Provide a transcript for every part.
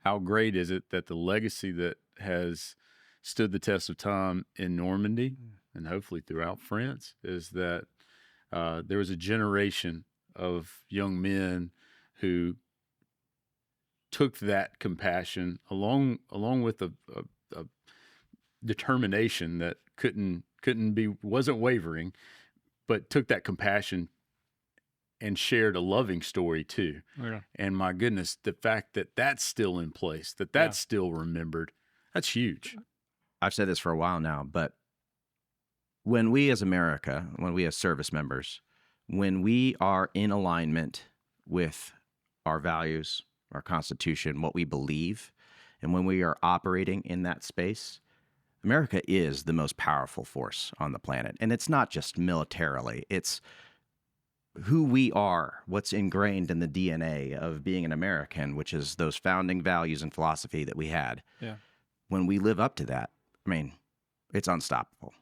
how great is it that the legacy that has stood the test of time in Normandy and hopefully throughout France is that there was a generation of young men who took that compassion along with a determination that wasn't wavering, but took that compassion and shared a loving story too. Yeah. And my goodness, the fact that that's still in place, that's still remembered, that's huge. I've said this for a while now, but when we as America, when we as service members, when we are in alignment with our values, our Constitution, what we believe, and when we are operating in that space, America is the most powerful force on the planet. And it's not just militarily, it's who we are, what's ingrained in the DNA of being an American, which is those founding values and philosophy that we had. Yeah. When we live up to that, I mean, it's unstoppable.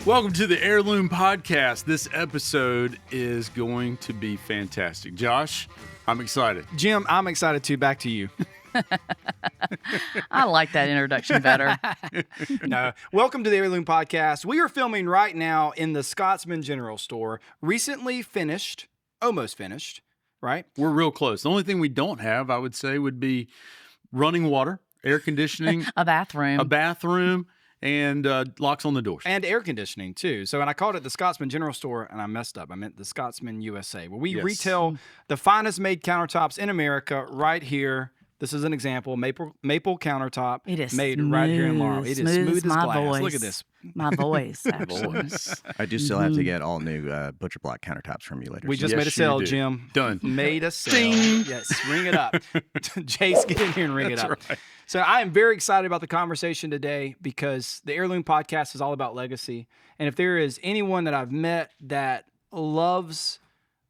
Welcome to the Heirloom Podcast. This episode is going to be fantastic. Josh, I'm excited. Jim, I'm excited too. Back to you. I like that introduction better. No. Welcome to the Heirloom Podcast. We are filming right now in the Scotsman General Store. Recently finished, almost finished, right? We're real close. The only thing we don't have, I would say, would be running water, air conditioning, A bathroom. And locks on the doors. And air conditioning, too. So, and I called it the Scotsman General Store, and I messed up. I meant the Scotsman USA, where we retail the finest made countertops in America right here. This is an example, maple countertop. It is made right here in Laurel. It is smooth as my glass. voice. Look at this. My voice, actually. I do still have to get all new butcher block countertops from you later. We just Yes, made a you sale, do. Jim. Done. Made a sale. Ding. Yes, ring it up. Jace, get in here and ring it That's up. right. So I am very excited about the conversation today because the Heirloom Podcast is all about legacy. And if there is anyone that I've met that loves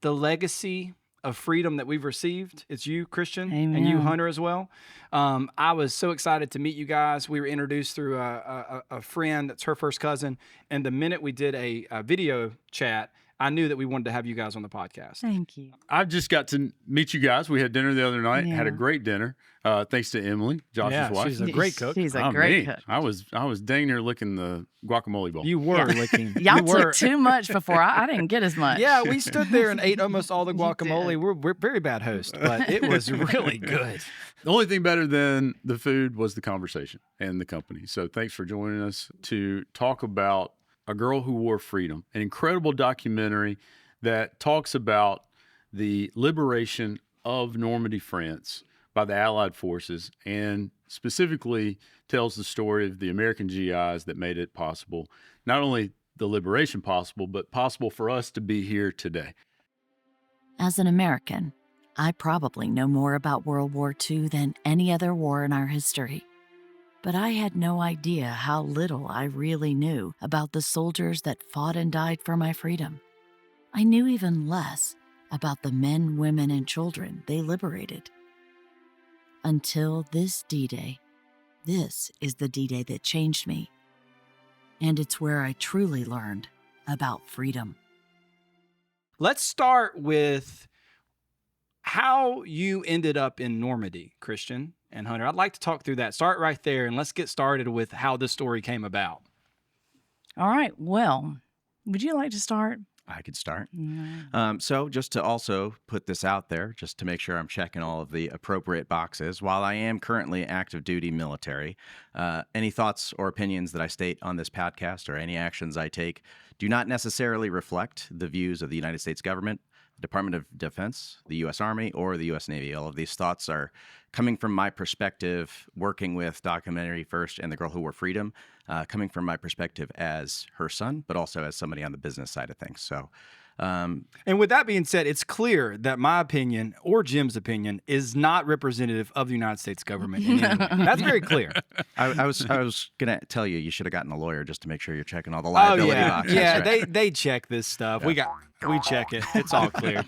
the legacy of freedom that we've received, it's you, Christian, and you, Amen. Hunter, as well. I was so excited to meet you guys. We were introduced through a friend that's her first cousin. And the minute we did a video chat, I knew that we wanted to have you guys on the podcast. Thank you. I've just got to meet you guys. We had dinner the other night. Had a Yeah. great dinner. Thanks to Emily, Josh's wife. she's a great cook. She's a Oh, great man. cook. I was dang near licking the guacamole bowl. You were licking. Y'all you were. took too much before. I didn't get as much. Yeah, we stood there and ate almost all the You guacamole. did. We're very bad hosts, but it was really good. The only thing better than the food was the conversation and the company. So thanks for joining us to talk about A Girl Who Wore Freedom, an incredible documentary that talks about the liberation of Normandy, France by the Allied forces, and specifically tells the story of the American GIs that made it possible, not only the liberation possible, but possible for us to be here today. As an American, I probably know more about World War II than any other war in our history. But I had no idea how little I really knew about the soldiers that fought and died for my freedom. I knew even less about the men, women, and children they liberated. Until this D-Day. This is the D-Day that changed me. And it's where I truly learned about freedom. Let's start with how you ended up in Normandy, Christian and Hunter. I'd like to talk through that. Start right there, and let's get started with how this story came about. All right. Well, would you like to start? I could start. Yeah. So just to also put this out there, just to make sure I'm checking all of the appropriate boxes, while I am currently active duty military, any thoughts or opinions that I state on this podcast or any actions I take do not necessarily reflect the views of the United States government, the Department of Defense, the U.S. Army, or the U.S. Navy. All of these thoughts are coming from my perspective, working with Documentary First and The Girl Who Wore Freedom, coming from my perspective as her son, but also as somebody on the business side of things. So And with that being said, it's clear that my opinion or Jim's opinion is not representative of the United States government in any way. That's very clear. I was gonna tell you should have gotten a lawyer just to make sure you're checking all the liability boxes. Yeah, right? they check this stuff. Yeah. We check it. It's all clear.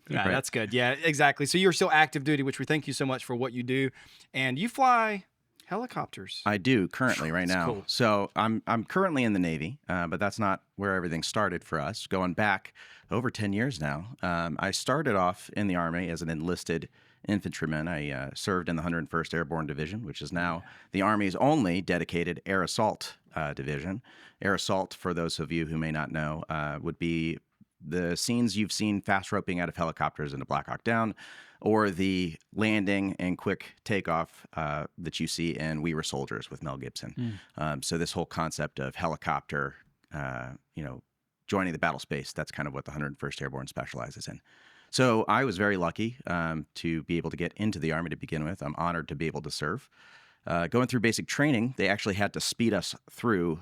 Yeah, Right. That's good. Yeah, exactly. So you're still active duty, which we thank you so much for what you do, and you fly helicopters. I do currently right That's now. cool. So I'm currently in the Navy, but that's not where everything started for us. Going back over 10 years now, I started off in the Army as an enlisted infantryman. I served in the 101st Airborne Division, which is now the Army's only dedicated air assault division. Air assault, for those of you who may not know, would be the scenes you've seen fast roping out of helicopters into Black Hawk Down, or the landing and quick takeoff that you see in We Were Soldiers with Mel Gibson. So this whole concept of helicopter, joining the battle space, that's kind of what the 101st Airborne specializes in. So I was very lucky to be able to get into the Army to begin with. I'm honored to be able to serve. Going through basic training, they actually had to speed us through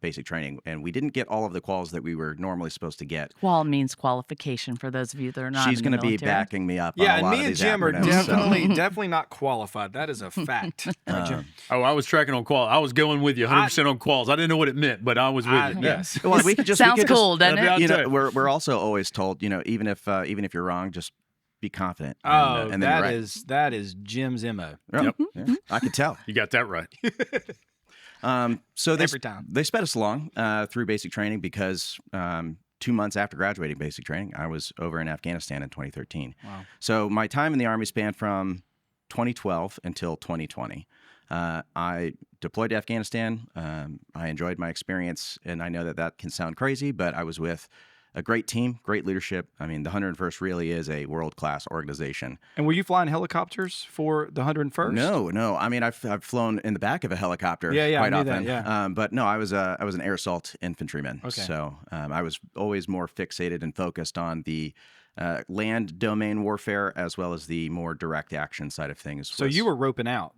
basic training, and we didn't get all of the quals that we were normally supposed to get. Qual means qualification for those of you that are not. She's going to be backing me up. Yeah, on a and lot me of and these Jim are acronyms, so- definitely not qualified. That is a fact. Right, Jim? Oh, I was tracking on qual. I was going with you 100% on quals. I didn't know what it meant, but I was with you. Yes. Well, we could just Sounds we could cool, doesn't that'd it? be out there. We're also always told, even if you're wrong, just be confident. Oh, and then you're that is Jim's MO. right. Yep. Yeah, I could tell. You got that right. So Every time. they sped us along through basic training because 2 months after graduating basic training, I was over in Afghanistan in 2013. Wow. So my time in the Army spanned from 2012 until 2020. I deployed to Afghanistan. I enjoyed my experience, and I know that can sound crazy, but I was with a great team, great leadership. I mean, the 101st really is a world-class organization. And were you flying helicopters for the 101st? No. I mean, I've flown in the back of a helicopter Yeah, quite I knew often. that, yeah. But no, I was an air assault infantryman. Okay. So I was always more fixated and focused on the land domain warfare as well as the more direct action side of things. So you were roping out.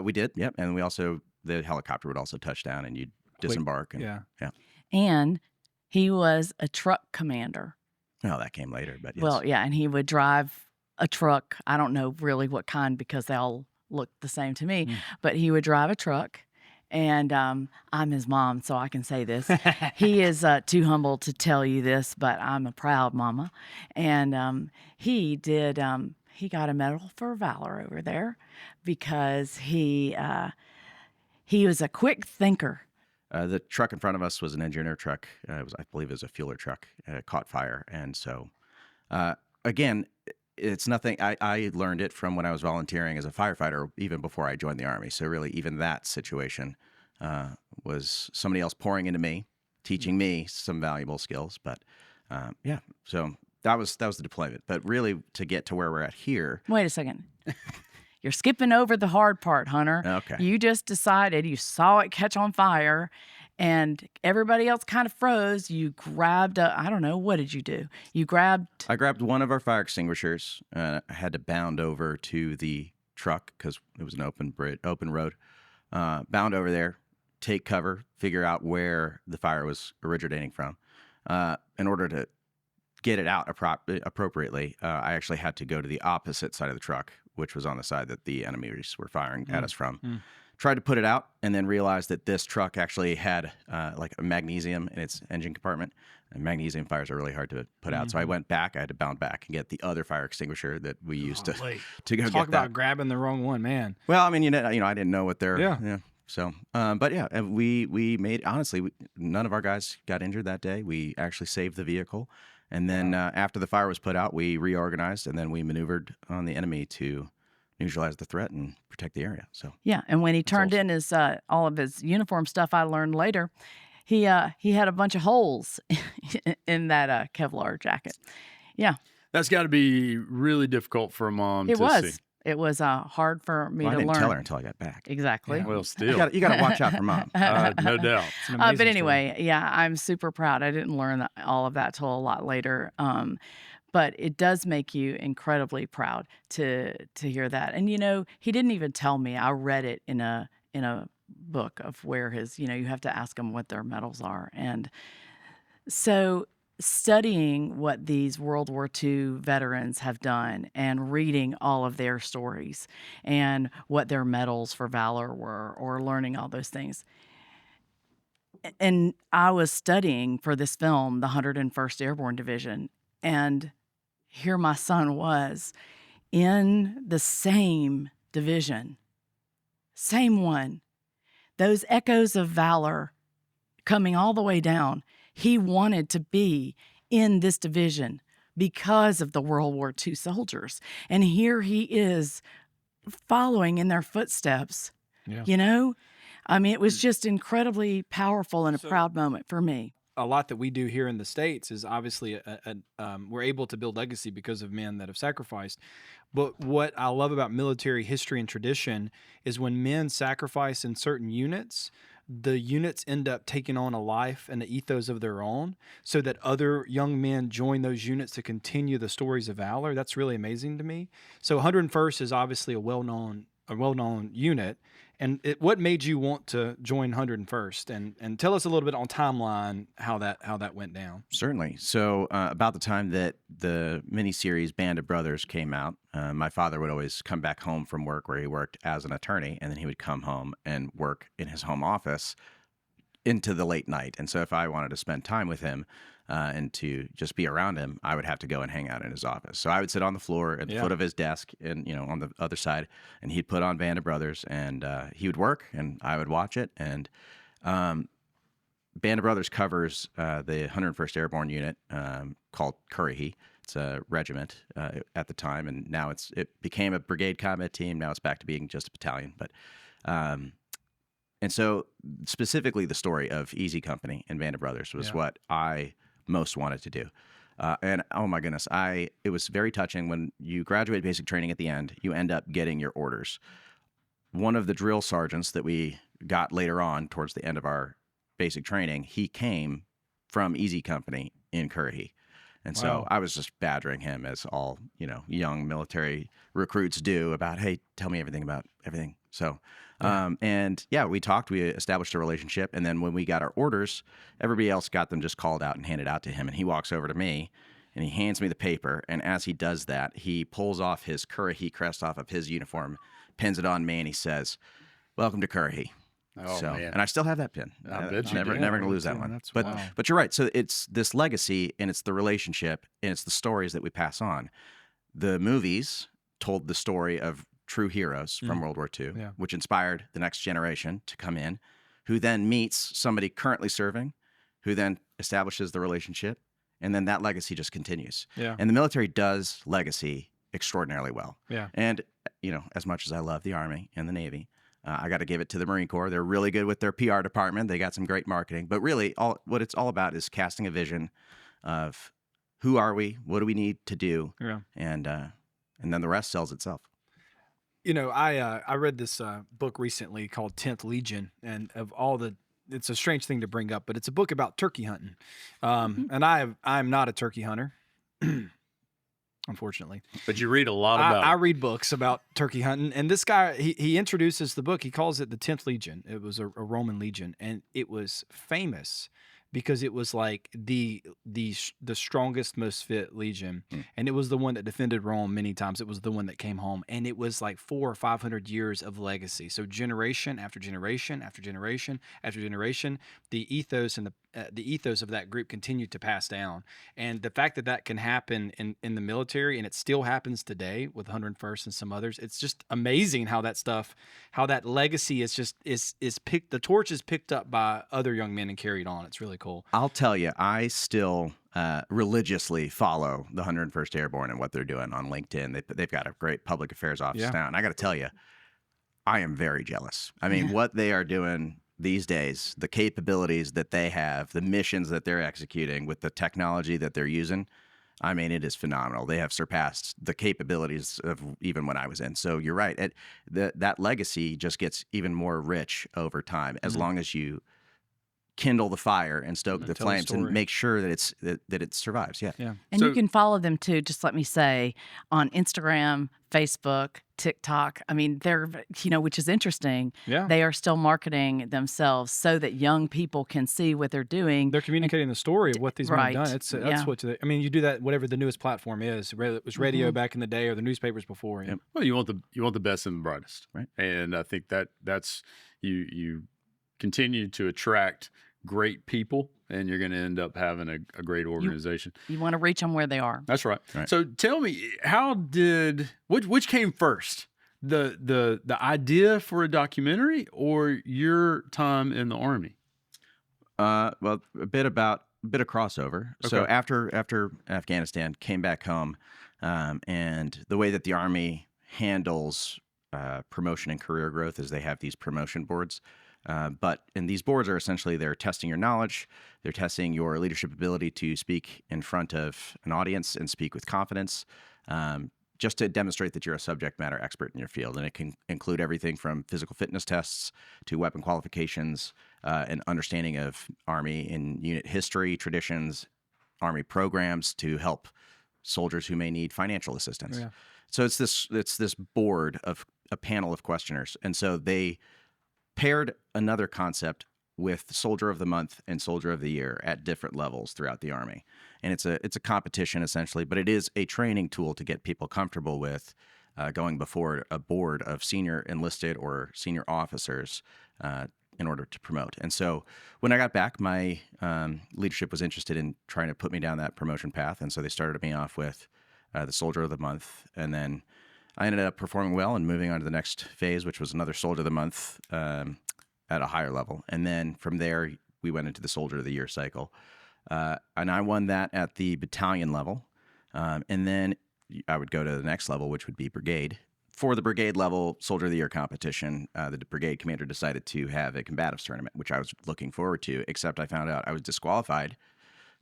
We did, yep. And we also, the helicopter would also touch down and you'd disembark. And, Yeah. And he was a truck commander. Well, that came later, but yes. Well, yeah, and he would drive a truck. I don't know really what kind because they all look the same to me, but he would drive a truck. And I'm his mom, so I can say this. He is too humble to tell you this, but I'm a proud mama. And he did. He got a medal for valor over there because he was a quick thinker. The truck in front of us was an engineer truck. I believe it was a fueler truck. It caught fire. And so, again, it's nothing. I learned it from when I was volunteering as a firefighter, even before I joined the Army. So really, even that situation was somebody else pouring into me, teaching me some valuable skills. But yeah, so that was the deployment. But really, to get to where we're at here. Wait a second. You're skipping over the hard part, Hunter. Okay. You just decided you saw it catch on fire and everybody else kind of froze. You grabbed I don't know, what did you do? I grabbed one of our fire extinguishers. I had to bound over to the truck because it was an open road. Bound over there, take cover, figure out where the fire was originating from. In order to get it out appropriately, I actually had to go to the opposite side of the truck, which was on the side that the enemies were firing at us from. Tried to put it out and then realized that this truck actually had like a magnesium in its engine compartment. And magnesium fires are really hard to put out. So I went back. I had to bound back and get the other fire extinguisher that we used to go get Talk about that. grabbing the wrong one, man. Well, I mean, I didn't know what they're... Yeah. So, but yeah, and we made, honestly, none of our guys got injured that day. We actually saved the vehicle. And then after the fire was put out, we reorganized and then we maneuvered on the enemy to neutralize the threat and protect the area. So Yeah, and when he turned in his all of his uniform stuff, I learned later, he had a bunch of holes in that Kevlar jacket. Yeah, That's got to be really difficult for a mom to see. It was hard for me I to didn't learn. tell her until I got back. Exactly. Well, still, You got to watch out for mom. no doubt. It's an amazing But anyway, yeah, I'm super proud. I didn't learn all of that till a lot later. But it does make you incredibly proud to hear that. And he didn't even tell me. I read it in a book of where his. You have to ask them what their medals are. And so studying what these World War II veterans have done and reading all of their stories and what their medals for valor were, or learning all those things. And I was studying for this film, the 101st Airborne Division, and here my son was in the same division, same one. Those echoes of valor coming all the way down. He wanted to be in this division because of the World War II soldiers. And here he is following in their footsteps, you know? I mean, it was just incredibly powerful and a proud moment for me. A lot that we do here in the States is obviously we're able to build legacy because of men that have sacrificed. But what I love about military history and tradition is when men sacrifice in certain units, the units end up taking on a life and the ethos of their own, so that other young men join those units to continue the stories of valor. That's really amazing to me. So 101st is obviously a well-known unit. And what made you want to join 101st? And tell us a little bit on timeline how that went down. Certainly. So about the time that the miniseries Band of Brothers came out, my father would always come back home from work where he worked as an attorney, and then he would come home and work in his home office into the late night. And so if I wanted to spend time with him and to just be around him, I would have to go and hang out in his office. So I would sit on the floor at the foot of his desk and, on the other side, and he'd put on Band of Brothers, and he would work and I would watch it. And Band of Brothers covers the 101st Airborne Unit called Currahee. It's a regiment at the time, and now it became a brigade combat team. Now it's back to being just a battalion. But and so specifically the story of Easy Company and Band of Brothers was what I most wanted to do. And oh my goodness, it was very touching. When you graduate basic training at the end, you end up getting your orders. One of the drill sergeants that we got later on towards the end of our basic training, he came from Easy Company in Currahee. And so I was just badgering him, as all, young military recruits do, about, hey, tell me everything about everything. So, we talked, we established a relationship. And then when we got our orders, everybody else got them just called out and handed out to him. And he walks over to me and he hands me the paper. And as he does that, he pulls off his Currahee crest off of his uniform, pins it on me, and he says, "Welcome to Currahee." Oh, man. And I still have that pin. I bet you never do. going to lose that one. But you're right. So it's this legacy, and it's the relationship, and it's the stories that we pass on. The movies told the story of true heroes from World War II, which inspired the next generation to come in, who then meets somebody currently serving, who then establishes the relationship, and then that legacy just continues. Yeah. And the military does legacy extraordinarily well. Yeah. And, as much as I love the Army and the Navy, I got to give it to the Marine Corps. They're really good with their PR department. They got some great marketing. But really, what it's all about is casting a vision of who are we, what do we need to do, and then the rest sells itself. I read this book recently called 10th Legion, and it's a strange thing to bring up, but it's a book about turkey hunting. And I'm not a turkey hunter. Unfortunately. But you read a lot about it. I read books about turkey hunting, and this guy, he introduces the book. He calls it the 10th Legion. It was a Roman legion, and it was famous because it was like the strongest, most fit legion, and it was the one that defended Rome many times. It was the one that came home, and it was like 400 or 500 years of legacy. So generation after generation after generation after generation, the ethos and the ethos of that group continued to pass down. And the fact that can happen in the military, and it still happens today with 101st and some others, it's just amazing how that legacy is picked, the torch is picked up by other young men and carried on. It's really cool. I'll tell you, I still religiously follow the 101st Airborne and what they're doing on LinkedIn. They've got a great public affairs office now. And I got to tell you, I am very jealous. I mean, what they are doing these days, the capabilities that they have, the missions that they're executing with the technology that they're using, I mean, it is phenomenal. They have surpassed the capabilities of even when I was in. So you're right. That legacy just gets even more rich over time as long as you kindle the fire and stoke the tell the flames and story. make sure that it survives. Yeah. Yeah. And So- you can follow them too, just let me say, on Instagram, Facebook, TikTok. I mean, they're, which is interesting. Yeah. They are still marketing themselves so that young people can see what they're doing. They're communicating the story of what these men have Right. done. That's Yeah. you do that whatever the newest platform is. Whether it was radio back in the day or the newspapers before. Yep. Well, you want the best and the brightest, Right. And I think that's you continue to attract great people, and you're going to end up having a great organization. You want to reach them where they are. That's right. Right. So tell me, which came first, the idea for a documentary or your time in the Army? Well, a bit of crossover. So Okay. after Afghanistan, came back home, and the way that the Army handles promotion and career growth is they have these promotion boards. And these boards are essentially, they're testing your knowledge, they're testing your leadership ability to speak in front of an audience and speak with confidence, just to demonstrate that you're a subject matter expert in your field. And it can include everything from physical fitness tests to weapon qualifications, and understanding of Army and unit history, traditions, Army programs to help soldiers who may need financial assistance. Yeah. So it's this board of a panel of questioners. And so they paired another concept with Soldier of the Month and Soldier of the Year at different levels throughout the Army. And it's a competition essentially, but it is a training tool to get people comfortable with going before a board of senior enlisted or senior officers in order to promote. And so when I got back, my leadership was interested in trying to put me down that promotion path. And so they started me off with the Soldier of the Month. And then I ended up performing well and moving on to the next phase, which was another Soldier of the Month at a higher level. And then from there, we went into the Soldier of the Year cycle. And I won that at the battalion level. And then I would go to the next level, which would be brigade. For the brigade level Soldier of the Year competition, the brigade commander decided to have a combatives tournament, which I was looking forward to, except I found out I was disqualified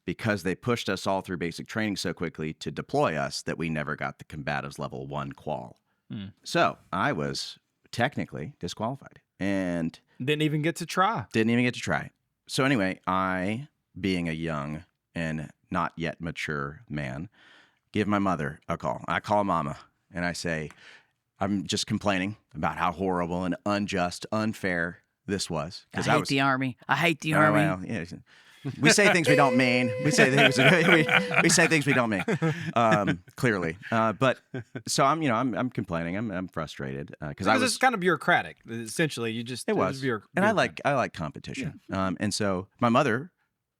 because they pushed us all through basic training so quickly to deploy us that we never got the combatives level 1 qual. So I was technically disqualified and Didn't even get to try. didn't even get to try. So anyway, I, being a young and not yet mature man, give my mother a call. I call Mama and I say, I'm just complaining about how horrible and unjust, unfair this was. I hate the Army. I hate the Army. Well, yeah, we say things we don't mean. We say things we don't mean. Clearly, but so I'm complaining. I'm frustrated because I was. It's kind of bureaucratic. Essentially, you just It was, and I like competition. And so my mother,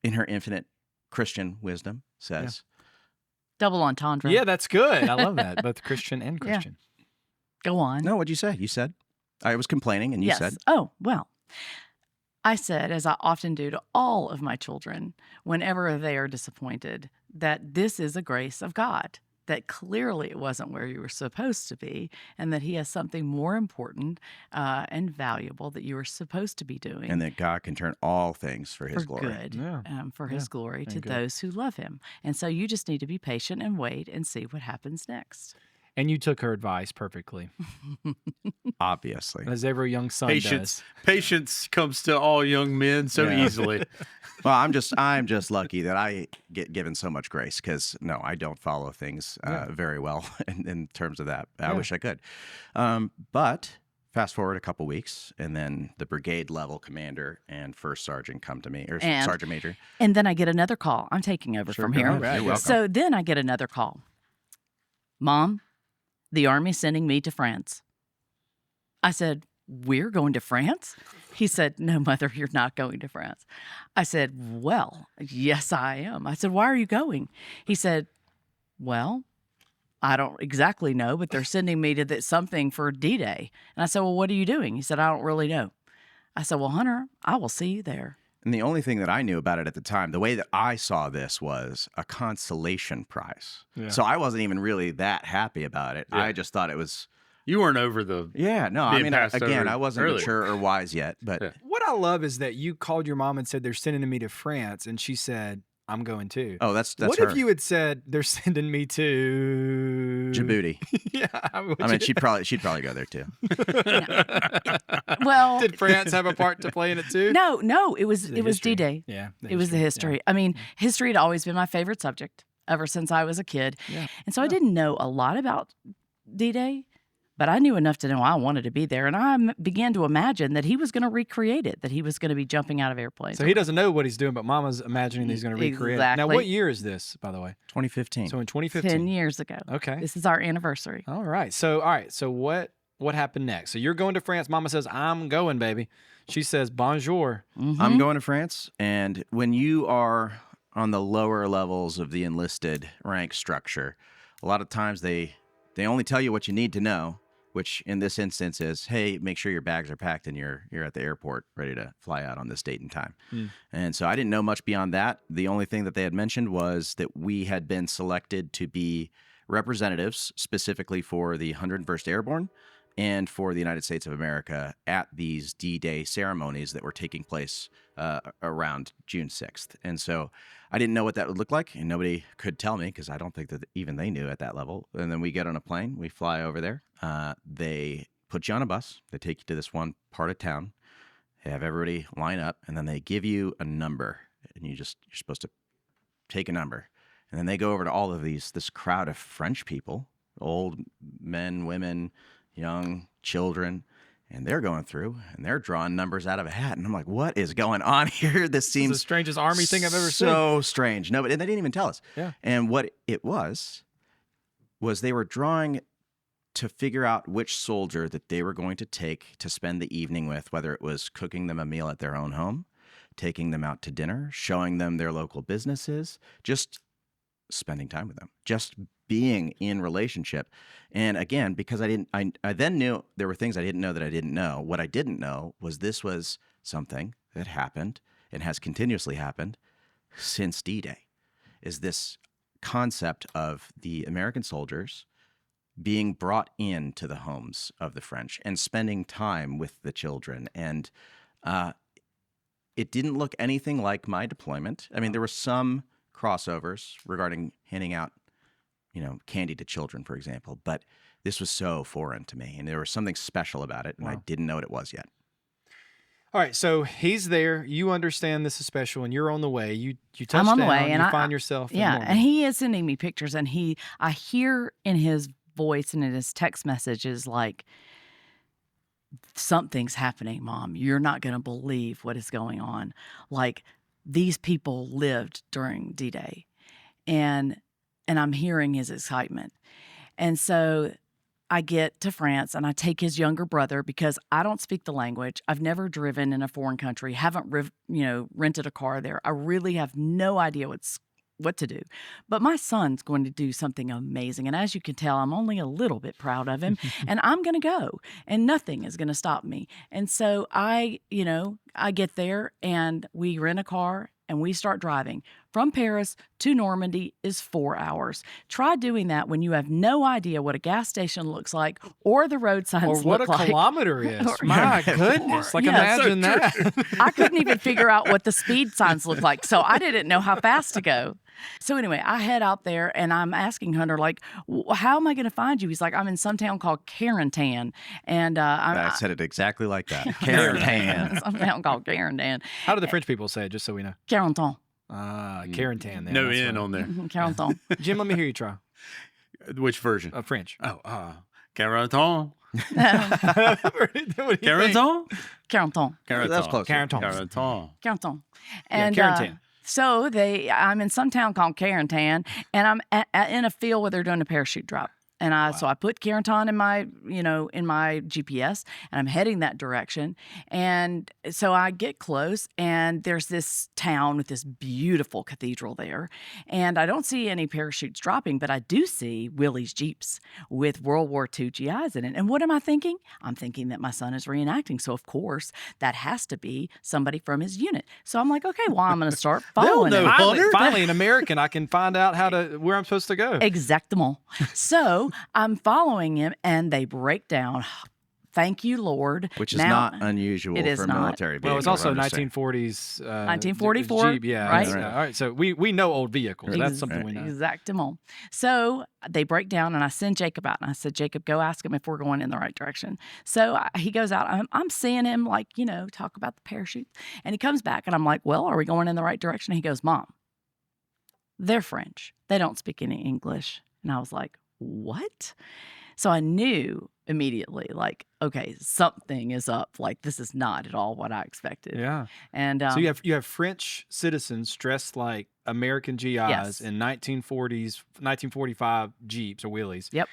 in her infinite Christian wisdom, says, Double entendre. Yeah, that's good. I love that. Both Christian and Yeah. Christian. Go on. "No, what'd you say? You said I was complaining, and you Yes. said." Oh, well. I said, as I often do to all of my children, whenever they are disappointed, that this is a grace of God, that clearly it wasn't where you were supposed to be, and that He has something more important and valuable that you were supposed to be doing. And that God can turn all things for His for glory. good, Yeah. for His glory to good. those who love Him. And so you just need to be patient and wait and see what happens next. And you took her advice perfectly, Obviously. as every young son Patience comes to all young men so Yeah. easily. Well, I'm just lucky that I get given so much grace because no, I don't follow things very well in terms of that. I wish I could. But fast forward a couple weeks, and then the brigade level commander and first sergeant come to me, or And- sergeant major. And then I get another call. I'm taking over from go here. ahead. You're welcome. So then I get another call. Mom, the Army's sending me to France. I said, we're going to France? He said, no, Mother, you're not going to France. I said, well, yes, I am. I said, why are you going? He said, well, I don't exactly know, but they're sending me to something for D-Day. And I said, well, what are you doing? He said, I don't really know. I said, well, Hunter, I will see you there. And the only thing that I knew about it at the time, the way that I saw this was a consolation prize. Yeah. So I wasn't even really that happy about it. Yeah. I just thought it was, You weren't over the. no, I Being mean, passed again, over I wasn't earlier. mature or wise yet, but Yeah. What I love is that you called your mom and said they're sending me to France, and she said, I'm going too. Oh, that's what her. if you had said they're sending me to Djibouti? Yeah, I mean, she'd probably go there too. Well, did France have a part to play in it too? No, it was history. D-Day. Yeah, It was the history. I mean, history had always been my favorite subject ever since I was a kid. Yeah. And so I didn't know a lot about D-Day, but I knew enough to know I wanted to be there. And I began to imagine that he was going to recreate it, that he was going to be jumping out of airplanes. So he doesn't know what he's doing, but Mama's imagining he's going to recreate it. Now, Exactly. what year is this, by the way? 2015. So in 2015. 10 years ago. Okay. This is our anniversary. All right. So what happened next? So you're going to France. Mama says, I'm going, baby. She says, bonjour. Mhm. I'm going to France, and when you are on the lower levels of the enlisted rank structure, a lot of times they only tell you what you need to know, which in this instance is, hey, make sure your bags are packed and you're at the airport ready to fly out on this date and time. And so I didn't know much beyond that. The only thing that they had mentioned was that we had been selected to be representatives specifically for the 101st Airborne and for the United States of America at these D-Day ceremonies that were taking place around June 6th. And so I didn't know what that would look like, and nobody could tell me because I don't think that even they knew at that level. And then we get on a plane, we fly over there. They put you on a bus. They take you to this one part of town. They have everybody line up, and then they give you a number, and you're supposed to take a number. And then they go over to all of this crowd of French people, old men, women, young children, and they're going through and they're drawing numbers out of a hat. And I'm like, what is going on here? This seems the strangest army thing I've ever seen. So strange. No, but they didn't even tell us. Yeah. And what it was they were drawing to figure out which soldier that they were going to take to spend the evening with, whether it was cooking them a meal at their own home, taking them out to dinner, showing them their local businesses, just spending time with them, just being in relationship. And again, because I then knew there were things I didn't know that I didn't know. What I didn't know was this was something that happened and has continuously happened since D-Day, is this concept of the American soldiers being brought into the homes of the French and spending time with the children. And it didn't look anything like my deployment. I mean, there were some crossovers regarding handing out, candy to children, for example, but this was so foreign to me, and there was something special about it, and I didn't know what it was yet. All right, so he's there. You understand this is special, and you're on the way. You touch I'm on down, the way, and you I find yourself in Yeah, Normandy. and he is sending me pictures, and I hear in his voice and in his text messages like, something's happening, Mom. You're not going to believe what is going on. Like, these people lived during D-Day, and I'm hearing his excitement. And so I get to France and I take his younger brother because I don't speak the language. I've never driven in a foreign country, haven't rented a car there. I really have no idea what to do. But my son's going to do something amazing. And as you can tell, I'm only a little bit proud of him. And I'm going to go. And nothing is going to stop me. And so I get there and we rent a car and we start driving. From Paris to Normandy is 4 hours. Try doing that when you have no idea what a gas station looks like or the road signs or what look a like. kilometer is. Or- My goodness. Like, Yeah, imagine that. I couldn't even figure out what the speed signs looked like, so I didn't know how fast to go. So anyway, I head out there and I'm asking Hunter, like, how am I going to find you? He's like, I'm in some town called Carentan. And I said it exactly like that. Carentan. Some town called Carentan. How do the French people say it, just so we know? Carentan. Carentan. No N on there. Carentan. Jim, let me hear you try. Which version? French. Carentan. Carentan. Carentan? Carentan. That's close. Carentan. Carentan. Carentan. Yeah, And Carentan. so I'm in some town called Carentan, and I'm in a field where they're doing a parachute drop. And so I put Carentan in my GPS, and I'm heading that direction. And so I get close, and there's this town with this beautiful cathedral there. And I don't see any parachutes dropping, but I do see Willie's Jeeps with World War II GIs in it. And what am I thinking? I'm thinking that my son is reenacting. So, of course, that has to be somebody from his unit. So I'm like, okay, well, I'm going to start following him. Finally, an American, I can find out where I'm supposed to go. Exactement. So I'm following him, and they break down thank you, Lord. Which is Now, not unusual it is for not. military vehicles. Well, it was also I'm just saying. 1940s. 1944, Jeep, yeah. right? All right. So we know old vehicles. That's something we know. Exactement. So they break down, and I send Jacob out, and I said, Jacob, go ask him if we're going in the right direction. So he goes out. I'm seeing him, like, talk about the parachutes. And he comes back, and I'm like, well, are we going in the right direction? He goes, Mom, they're French. They don't speak any English. And I was like, what? So I knew immediately, like, okay, something is up. Like, this is not at all what I expected. Yeah. And so you have French citizens dressed like American GIs Yes. in 1945 Jeeps or wheelies. Yep.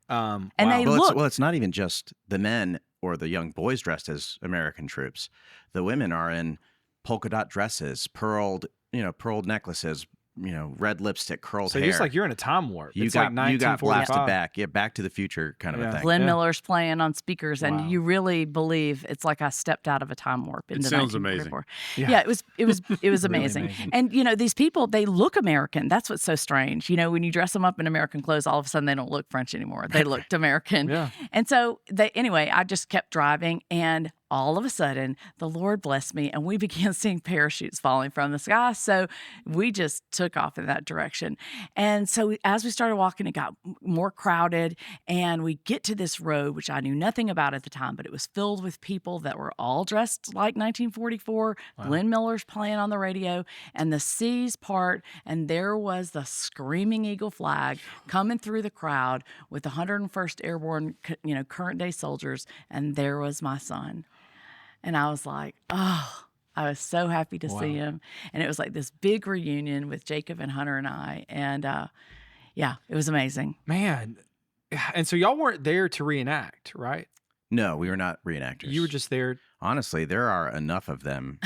And they look. It's not even just the men or the young boys dressed as American troops. The women are in polka dot dresses, pearled necklaces, red lipstick, curled hair. So it's like you're in a time warp. You It's got like you got 1945. blasted back. Yeah, Back to the Future kind of a thing. Glenn Miller's playing on speakers, Wow. and you really believe it's like I stepped out of a time warp into sounds amazing. 1944. Yeah, it was amazing. amazing. And these people, they look American. That's what's so strange. When you dress them up in American clothes, all of a sudden they don't look French anymore. They looked American. Yeah. And so I just kept driving, and all of a sudden, the Lord blessed me, and we began seeing parachutes falling from the sky. So we just took off in that direction. And so as we started walking, it got more crowded, and we get to this road, which I knew nothing about at the time, but it was filled with people that were all dressed like 1944. Wow. Glenn Miller's playing on the radio, and the seas part, and there was the Screaming Eagle flag coming through the crowd with the 101st Airborne, current day soldiers, and there was my son. And I was like, oh, I was so happy to see him. And it was like this big reunion with Jacob and Hunter and I. And it was amazing. Man. And so y'all weren't there to reenact, right? No, we were not reenactors. You were just there. Honestly, there are enough of them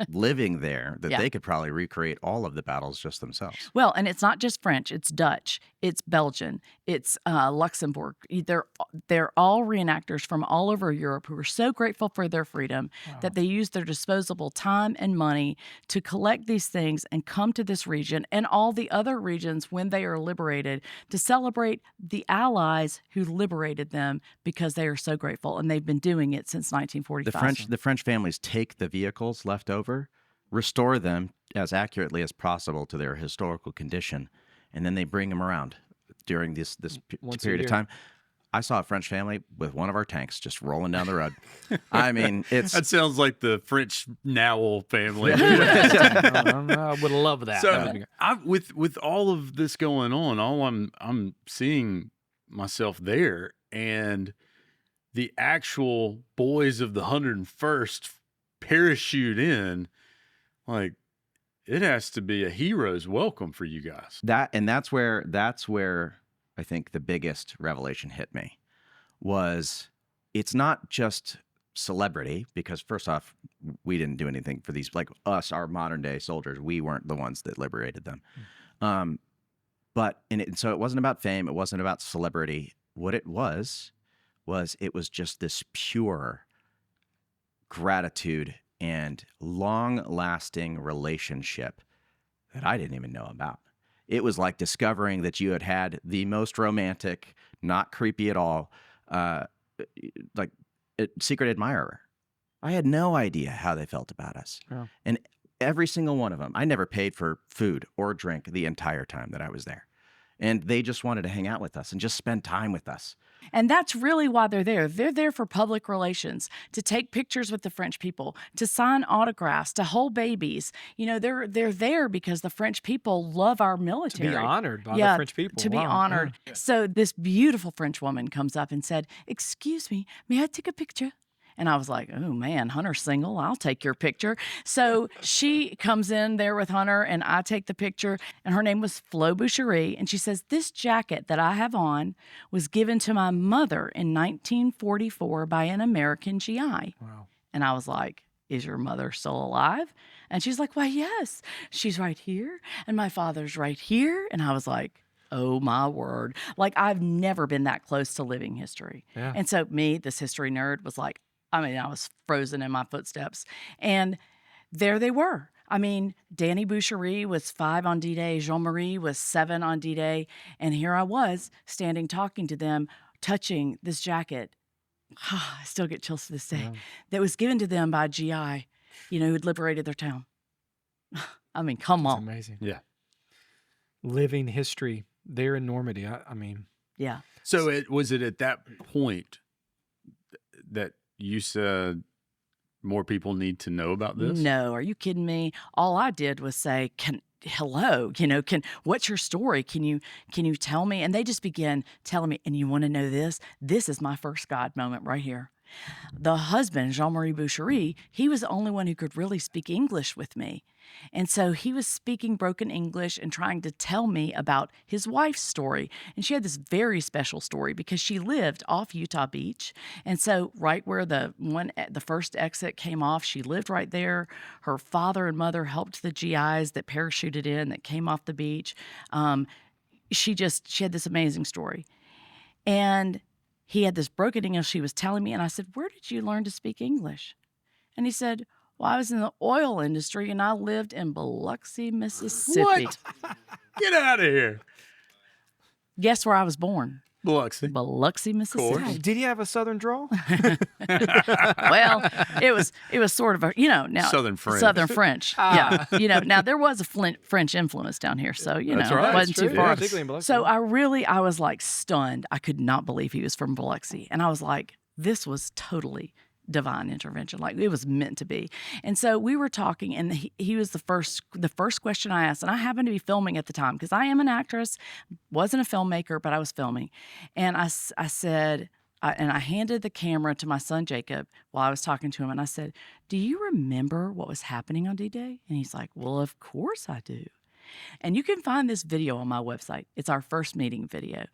living there that Yeah. they could probably recreate all of the battles just themselves. Well, and it's not just French, it's Dutch, it's Belgian, it's Luxembourg. They're all reenactors from all over Europe who are so grateful for their freedom that they use their disposable time and money to collect these things and come to this region and all the other regions when they are liberated to celebrate the allies who liberated them because they are so grateful, and they've been doing it since 1945. The French families take the vehicles left over, restore them as accurately as possible to their historical condition, and then they bring them around during this Once a period of year. time. I saw a French family with one of our tanks just rolling down the road. I mean, That sounds like the French Nowell family. I would love that. That would be So great. with all of this going on, I'm seeing myself there, and the actual boys of the 101st parachute in, like, it has to be a hero's welcome for you guys. that's where I think the biggest revelation hit me was it's not just celebrity, because first off, we didn't do anything for these, like us, our modern day soldiers. We weren't the ones that liberated them. So it wasn't about fame. It wasn't about celebrity. What it was just this pure gratitude and long-lasting relationship that I didn't even know about. It was like discovering that you had the most romantic, not creepy at all, secret admirer. I had no idea how they felt about us. Yeah. And every single one of them, I never paid for food or drink the entire time that I was there. And they just wanted to hang out with us and just spend time with us. And that's really why they're there. They're there for public relations, to take pictures with the French people, to sign autographs, to hold babies. They're there because the French people love our To military. be honored by the French people. To be Wow. honored. So this beautiful French woman comes up and said, "Excuse me, may I take a picture?" And I was like, oh, man, Hunter's single. I'll take your picture. So she comes in there with Hunter, and I take the picture. And her name was Boucherie. And she says, "This jacket that I have on was given to my mother in 1944 by an American GI. Wow. And I was like, "Is your mother still alive?" And she's like, "Why, yes. She's right here. And my father's right here." And I was like, oh my word. Like, I've never been that close to living history. Yeah. And so me, this history nerd, was like, I was frozen in my footsteps. And there they were. Dany Boucherie was 5 on D-Day. Jean-Marie was 7 on D-Day. And here I was standing talking to them, touching this jacket I still get chills to this day, that was given to them by GI, who had liberated their town. I mean, come That's on. amazing. Yeah. Living history there in Normandy. I mean, Yeah. So was it at that point that you said more people need to know about this? No, are you kidding me? All I did was say, hello, what's your story? Can you tell me? And they just began telling me, and you want to know this? This is my first God moment right here. The husband, Jean-Marie Boucherie, he was the only one who could really speak English with me. And so he was speaking broken English and trying to tell me about his wife's story. And she had this very special story because she lived off Utah Beach. And so right where the first exit came off, she lived right there. Her father and mother helped the GIs that parachuted in, that came off the beach. She had this amazing story. And he had this broken English she was telling me, and I said, where did you learn to speak English? And he said, well, I was in the oil industry, and I lived in Biloxi, Mississippi. What? Get out of here. Guess where I was born? Biloxi. Mississippi. did he have a Southern drawl? Well, it was sort of a, now Southern French. Southern French. Yeah. Now there was a French influence down here, so That's right. it wasn't That's too true. far. Yeah, particularly in Biloxi. So I was like stunned. I could not believe he was from Biloxi. And I was like, this was totally divine intervention. Like, it was meant to be. And so we were talking, and he was the first question I asked. And I happened to be filming at the time because I am an actress, wasn't a filmmaker, but I was filming. And I said, and I handed the camera to my son, Jacob, while I was talking to him. And I said, do you remember what was happening on D-Day? And he's like, well, of course I do. And you can find this video on my website. It's our first meeting video.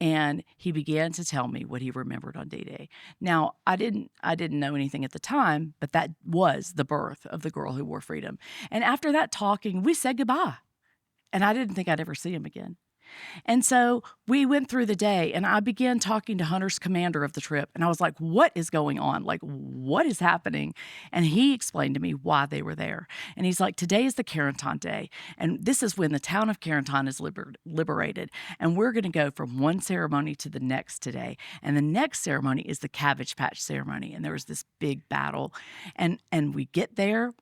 And he began to tell me what he remembered on D-Day. Now, I didn't know anything at the time, but that was the birth of the girl who wore freedom. And after that talking, we said goodbye. And I didn't think I'd ever see him again. And so we went through the day, and I began talking to Hunter's commander of the trip. And I was like, what is going on? Like, what is happening? And he explained to me why they were there. And he's like, today is the Carentan Day. And this is when the town of Carentan is liberated. And we're going to go from one ceremony to the next today. And the next ceremony is the Cabbage Patch ceremony. And there was this big battle. And we get there.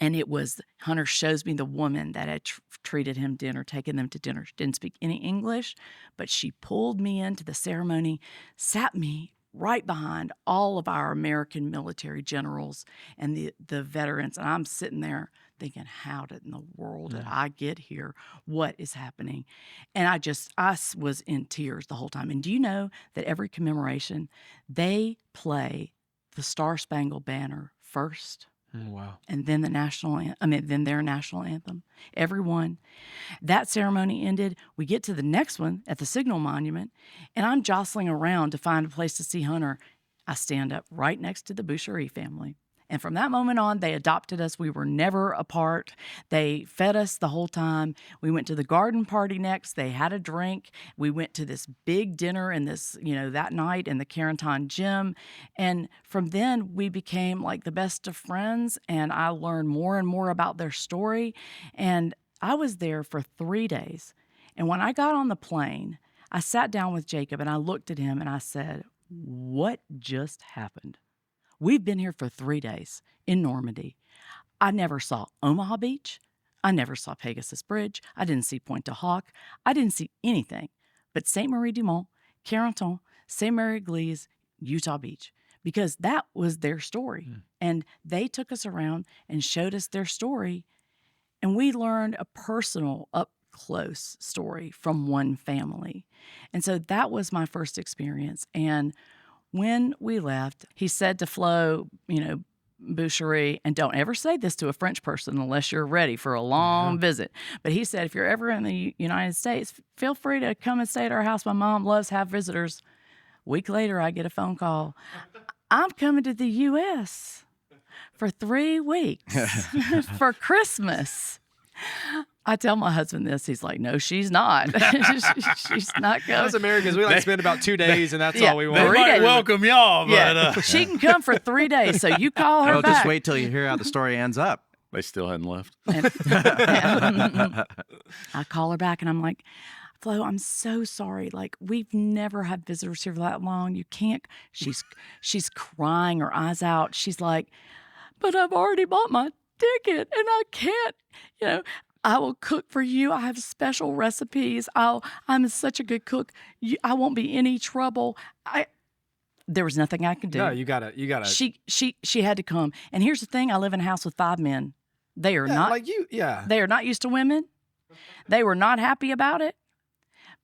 And it was, Hunter shows me the woman that had treated him dinner, taken them to dinner. She didn't speak any English, but she pulled me into the ceremony, sat me right behind all of our American military generals and the veterans. And I'm sitting there thinking, how in the world did I get here? What is happening? And I was in tears the whole time. And do you know that every commemoration, they play the Star-Spangled Banner first? Wow. And then then their national anthem. Everyone. That ceremony ended. We get to the next one at the Signal Monument, and I'm jostling around to find a place to see Hunter. I stand up right next to the Boucherie family. And from that moment on, they adopted us. We were never apart. They fed us the whole time. We went to the garden party next. They had a drink. We went to this big dinner in this, that night in the Carentan gym. And from then, we became like the best of friends. And I learned more and more about their story. And I was there for 3 days. And when I got on the plane, I sat down with Jacob and I looked at him and I said, what just happened? We've been here for 3 days in Normandy. I never saw Omaha Beach. I never saw Pegasus Bridge. I didn't see Pointe du Hoc. I didn't see anything but Sainte-Marie-du-Mont, Carentan, Sainte-Marie-Église, Utah Beach, because that was their story. And they took us around and showed us their story. And we learned a personal, up-close story from one family. And so that was my first experience. And when we left, he said to Flo, Boucherie, and don't ever say this to a French person unless you're ready for a long visit. But he said, if you're ever in the United States, feel free to come and stay at our house. My mom loves to have visitors. A week later, I get a phone call. I'm coming to the U.S. for 3 weeks for Christmas. I tell my husband this. He's like, no, she's not. She's not going. As Americans, we like to spend about 2 days, and that's all we They want. might welcome y'all, but she can come for 3 days, so you call her back. Just wait till you hear how the story ends up. they still hadn't left. I call her back, and I'm like, Flo, I'm so sorry. Like, we've never had visitors here for that long. You can't. She's crying her eyes out. She's like, but I've already bought my ticket and I can't, you know. I will cook for you. I have special recipes. I'm such a good cook. I won't be any trouble. There was nothing I could do. No, you gotta. She had to come. And here's the thing: I live in a house with 5 men. They are not like you. Yeah, They are not used to women. They were not happy about it.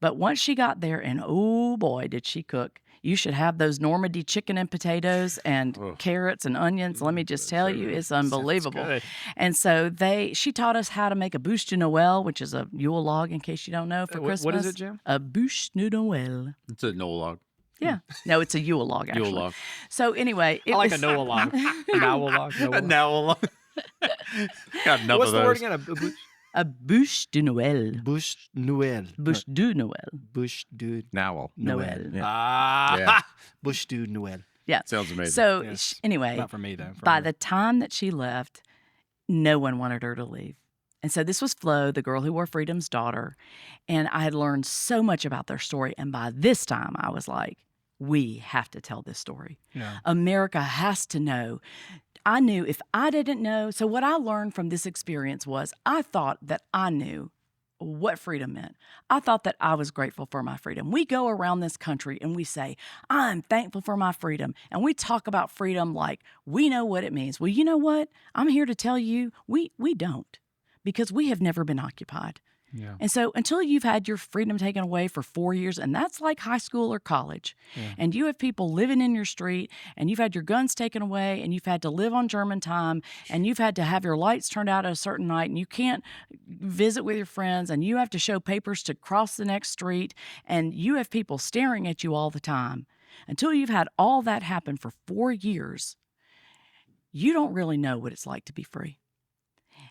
But once she got there, and oh boy, did she cook! You should have those Normandy chicken and potatoes and carrots and onions. Let me just tell you, it's unbelievable. And so she taught us how to make a bûche de Nowell, which is a Yule log, in case you don't know, for Christmas. What is it, Jim? A bûche de Nowell. It's a Nowell log. Yeah. No, it's a Yule log, actually. Yule log. So anyway. I like a Nowell log. A Nowell log. A Nowell log. Got enough What's of the word those. again? A bûche de Nowell. Bûche Nowell. Bûche de Nowell. Bûche de Nowell. Nowell. Ah, Yeah. Bûche de Nowell. Yeah. Sounds amazing. So Yes. anyway, Not for me though. by the time that she left, no one wanted her to leave. And so this was Flo, the girl who wore freedom's daughter. And I had learned so much about their story. And by this time, I was like, we have to tell this story. Yeah. America has to know. I knew if I didn't know. So what I learned from this experience was I thought that I knew what freedom meant. I thought that I was grateful for my freedom. We go around this country and we say, I'm thankful for my freedom. And we talk about freedom like we know what it means. Well, you know what? I'm here to tell you we don't, because we have never been occupied. Yeah. And so until you've had your freedom taken away for 4 years, and that's like high school or college, and you have people living in your street, and you've had your guns taken away, and you've had to live on German time, and you've had to have your lights turned out at a certain night, and you can't visit with your friends, and you have to show papers to cross the next street, and you have people staring at you all the time. Until you've had all that happen for 4 years, you don't really know what it's like to be free.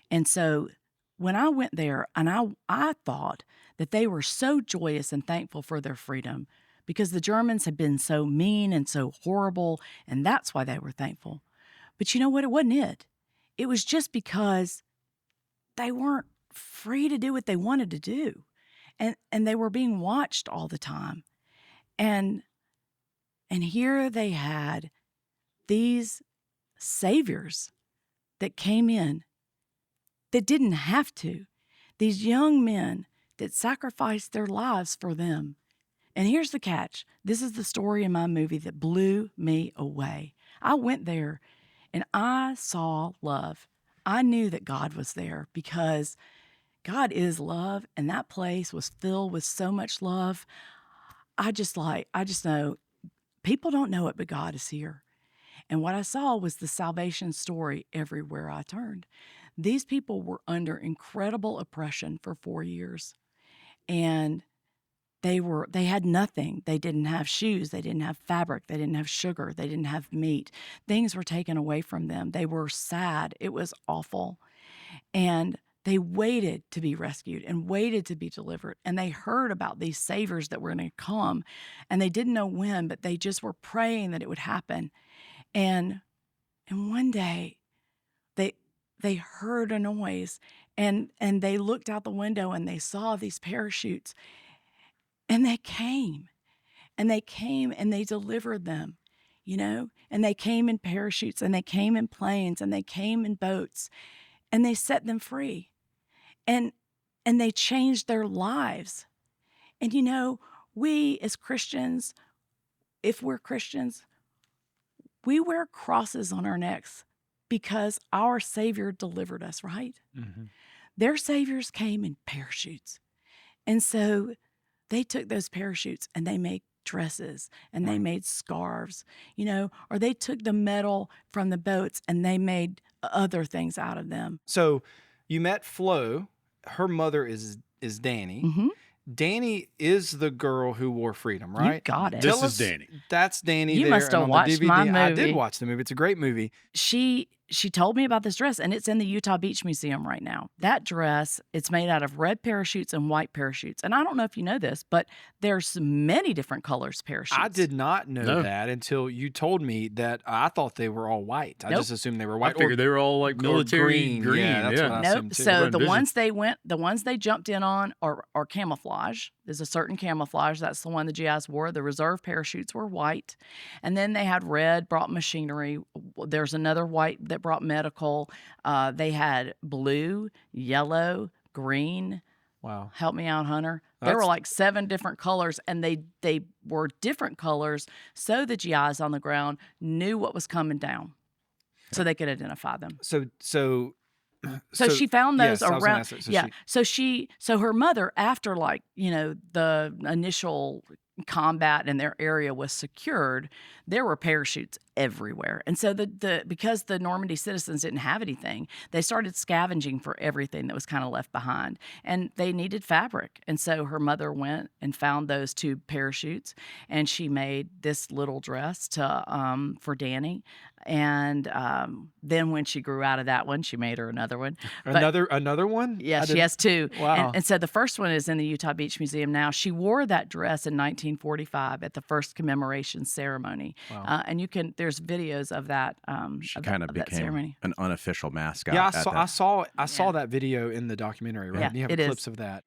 And so when I went there, and I thought that they were so joyous and thankful for their freedom because the Germans had been so mean and so horrible, and that's why they were thankful. But you know what? It wasn't it. It was just because they weren't free to do what they wanted to do, and they were being watched all the time. And here they had these saviors that came in that didn't have to. These young men that sacrificed their lives for them. And here's the catch. This is the story in my movie that blew me away. I went there and I saw love. I knew that God was there because God is love, and that place was filled with so much love. I just know people don't know it, but God is here. And what I saw was the salvation story everywhere I turned. These people were under incredible oppression for 4 years, and they had nothing. They didn't have shoes. They didn't have fabric. They didn't have sugar. They didn't have meat. Things were taken away from them. They were sad. It was awful. And they waited to be rescued and waited to be delivered. And they heard about these saviors that were going to come, and they didn't know when, but they just were praying that it would happen. And one day they heard a noise, and they looked out the window and they saw these parachutes, and they came and they delivered them, and they came in parachutes, and they came in planes, and they came in boats, and they set them free, and they changed their lives. And we as Christians, if we're Christians, we wear crosses on our necks because our Savior delivered us, right? Mm-hmm. Their saviors came in parachutes. And so they took those parachutes and they made dresses and they made scarves, or they took the metal from the boats and they made other things out of them. So you met Flo. Her mother is Dany. Mm-hmm. Dany is the girl who wore freedom, right? You got it. This is Dany. That's Dany. You there must have on watched the DVD. my movie. I did watch the movie. It's a great movie. She she told me about this dress, and it's in the Utah Beach Museum right now. That dress, it's made out of red parachutes and white parachutes. And I don't know if you know this, but there's many different colors parachutes. I did not know No. that until you told me that. I thought they were all white. I Nope. just assumed they were I white. figured they were all like military green. Yeah, that's what I Nope. assumed too. So Run vision. the ones they jumped in on are camouflage. There's a certain camouflage. That's the one the GIs wore. The reserve parachutes were white. And then they had red, brought machinery. There's another white that brought medical. They had blue, yellow, green. Wow. Help me out, Hunter. There were That's- like 7 different colors, and they were different colors so the GIs on the ground knew what was coming down so they could identify them. So She found those yes, I was gonna around. ask that. So Yeah. So her mother, after like, the initial combat in their area was secured, there were parachutes everywhere. And so because the Normandy citizens didn't have anything, they started scavenging for everything that was kind of left behind. And they needed fabric. And so her mother went and found those 2 parachutes, and she made this little dress for Dany. And then when she grew out of that one, she made her another one. another one? Yeah, I she didn't- has 2. Wow. And so the first one is in the Utah Beach Museum now. She wore that dress in 1945 at the first commemoration ceremony. Wow. And there's videos of that. She kind of that became ceremony. an unofficial mascot. Yeah, at I saw Yeah. that video in the documentary, right? Yeah, You have it is. clips of that.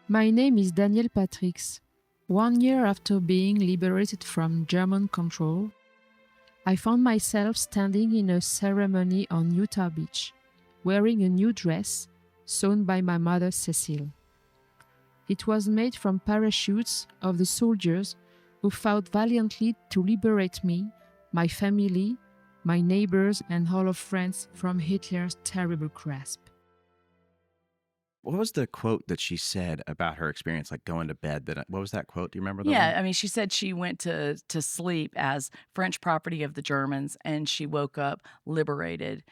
My name is Danièle Patrix. 1 year after being liberated from German control, I found myself standing in a ceremony on Utah Beach, wearing a new dress sewn by my mother Cecile. It was made from parachutes of the soldiers who fought valiantly to liberate me, my family, my neighbors, and all of France from Hitler's terrible grasp. What was the quote that she said about her experience, like going to bed? What was that quote? Do you remember that? Yeah, I mean, she said she went to sleep as French property of the Germans, and she woke up liberated,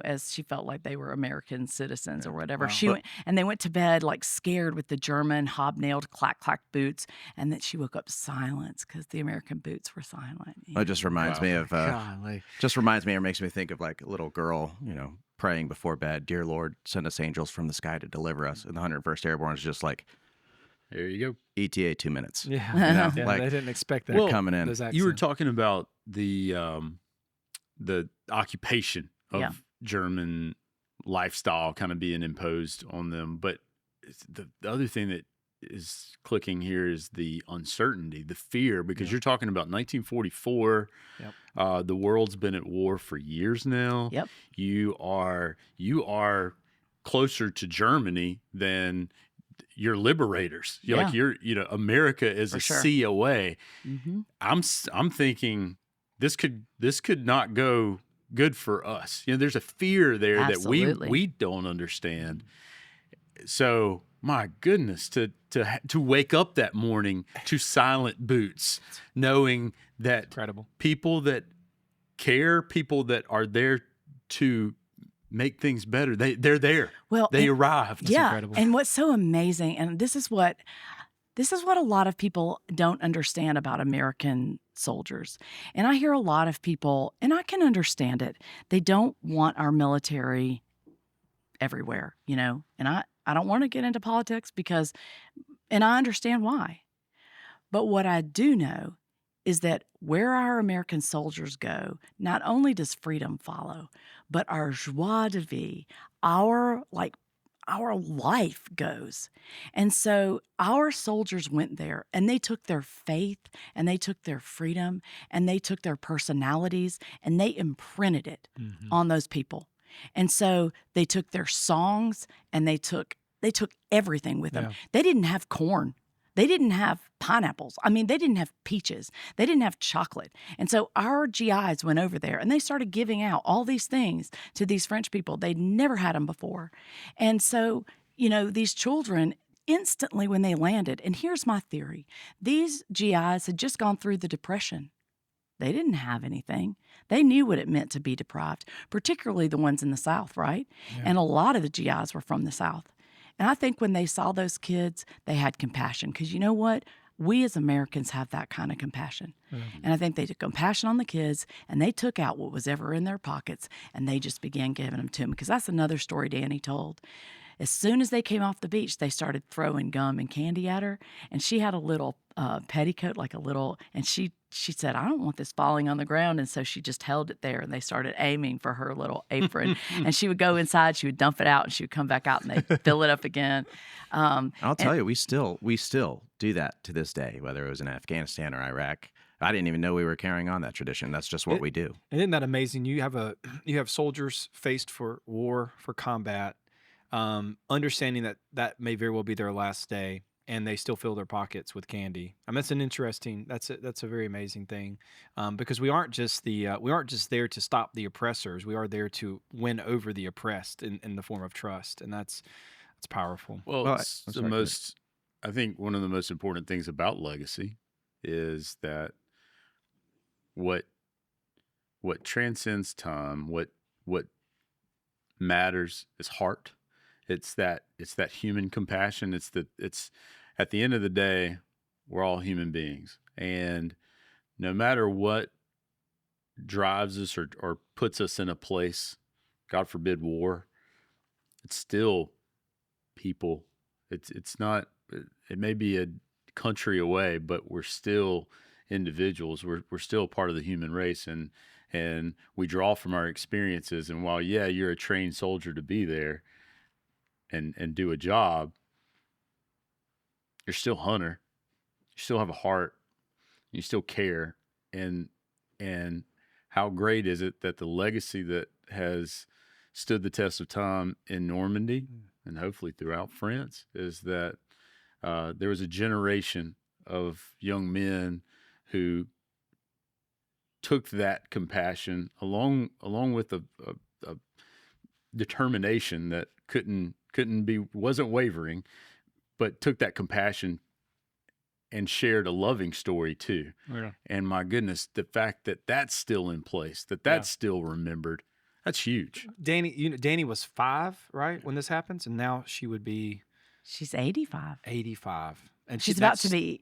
as she felt like they were American citizens or whatever. Wow. They went to bed like scared with the German hobnailed clack clack boots, and then she woke up silence because the American boots were silent. It just reminds me of, Golly. or makes me think of like a little girl, praying before bed, "Dear Lord, send us angels from the sky to deliver us." And the 101st Airborne is just like, There you go. ETA 2 minutes. Yeah. Yeah, like, they didn't expect that. They're coming in. Those You were accents. talking about the occupation of Yeah. German lifestyle kind of being imposed on them, but the other thing that is clicking here is the uncertainty, the fear, because you're talking about 1944. Yep. The world's been at war for years now. Yep. You are closer to Germany than your liberators. America is For a sure. sea away. Mm-hmm. I'm thinking this could not go good for us. There's a fear there Absolutely. that we don't understand. So my goodness, to wake up that morning to silent boots, knowing that Incredible. people that care, people that are there to make things better, they're there. Well, They arrived. yeah. incredible. And what's so amazing, and this is what a lot of people don't understand about American soldiers. And I hear a lot of people, and I can understand it, they don't want our military everywhere, and I don't want to get into politics and I understand why. But what I do know is that where our American soldiers go, not only does freedom follow, but our joie de vivre, our life goes. And so our soldiers went there and they took their faith and they took their freedom and they took their personalities and they imprinted it on those people. And so they took their songs and they took everything with them. Yeah. They didn't have corn. They didn't have pineapples. I mean, they didn't have peaches. They didn't have chocolate. And so our GIs went over there and they started giving out all these things to these French people. They'd never had them before. And so, these children instantly when they landed, and here's my theory, these GIs had just gone through the Depression. They didn't have anything. They knew what it meant to be deprived, particularly the ones in the South, right? Yeah. And a lot of the GIs were from the South. And I think when they saw those kids, they had compassion because you know what? we as Americans have that kind of compassion. And I think they took compassion on the kids, and they took out what was ever in their pockets, and they just began giving them to them. Because that's another story Dany told. As soon as they came off the beach, they started throwing gum and candy at her, and she had a little petticoat, and she said, I don't want this falling on the ground, and so she just held it there, and they started aiming for her little apron, and she would go inside, she would dump it out, and she would come back out, and they'd fill it up again. I'll tell you, we still do that to this day, whether it was in Afghanistan or Iraq. I didn't even know we were carrying on that tradition. That's just what we do. And isn't that amazing? You have soldiers faced for war, for combat, understanding that may very well be their last day, and they still fill their pockets with candy. That's a very amazing thing, because we aren't just there to stop the oppressors. We are there to win over the oppressed in the form of trust, and that's powerful. Well, I think one of the most important things about legacy is that what transcends time, what matters is heart. It's that human compassion. It's at the end of the day, we're all human beings, and no matter what drives us or puts us in a place, God forbid war, it's still people. It's not. It may be a country away, but we're still individuals. We're still part of the human race, and we draw from our experiences. And while you're a trained soldier to be there and do a job, you're still Hunter. You still have a heart. You still care. And how great is it that the legacy that has stood the test of time in Normandy and hopefully throughout France is that there was a generation of young men who took that compassion along with a determination that wasn't wavering, but took that compassion and shared a loving story too. Yeah. And my goodness, the fact that that's still in place, that's still remembered, that's huge. Dany was 5, right, when this happens, and now she would be... She's 85. 85. And she's about to be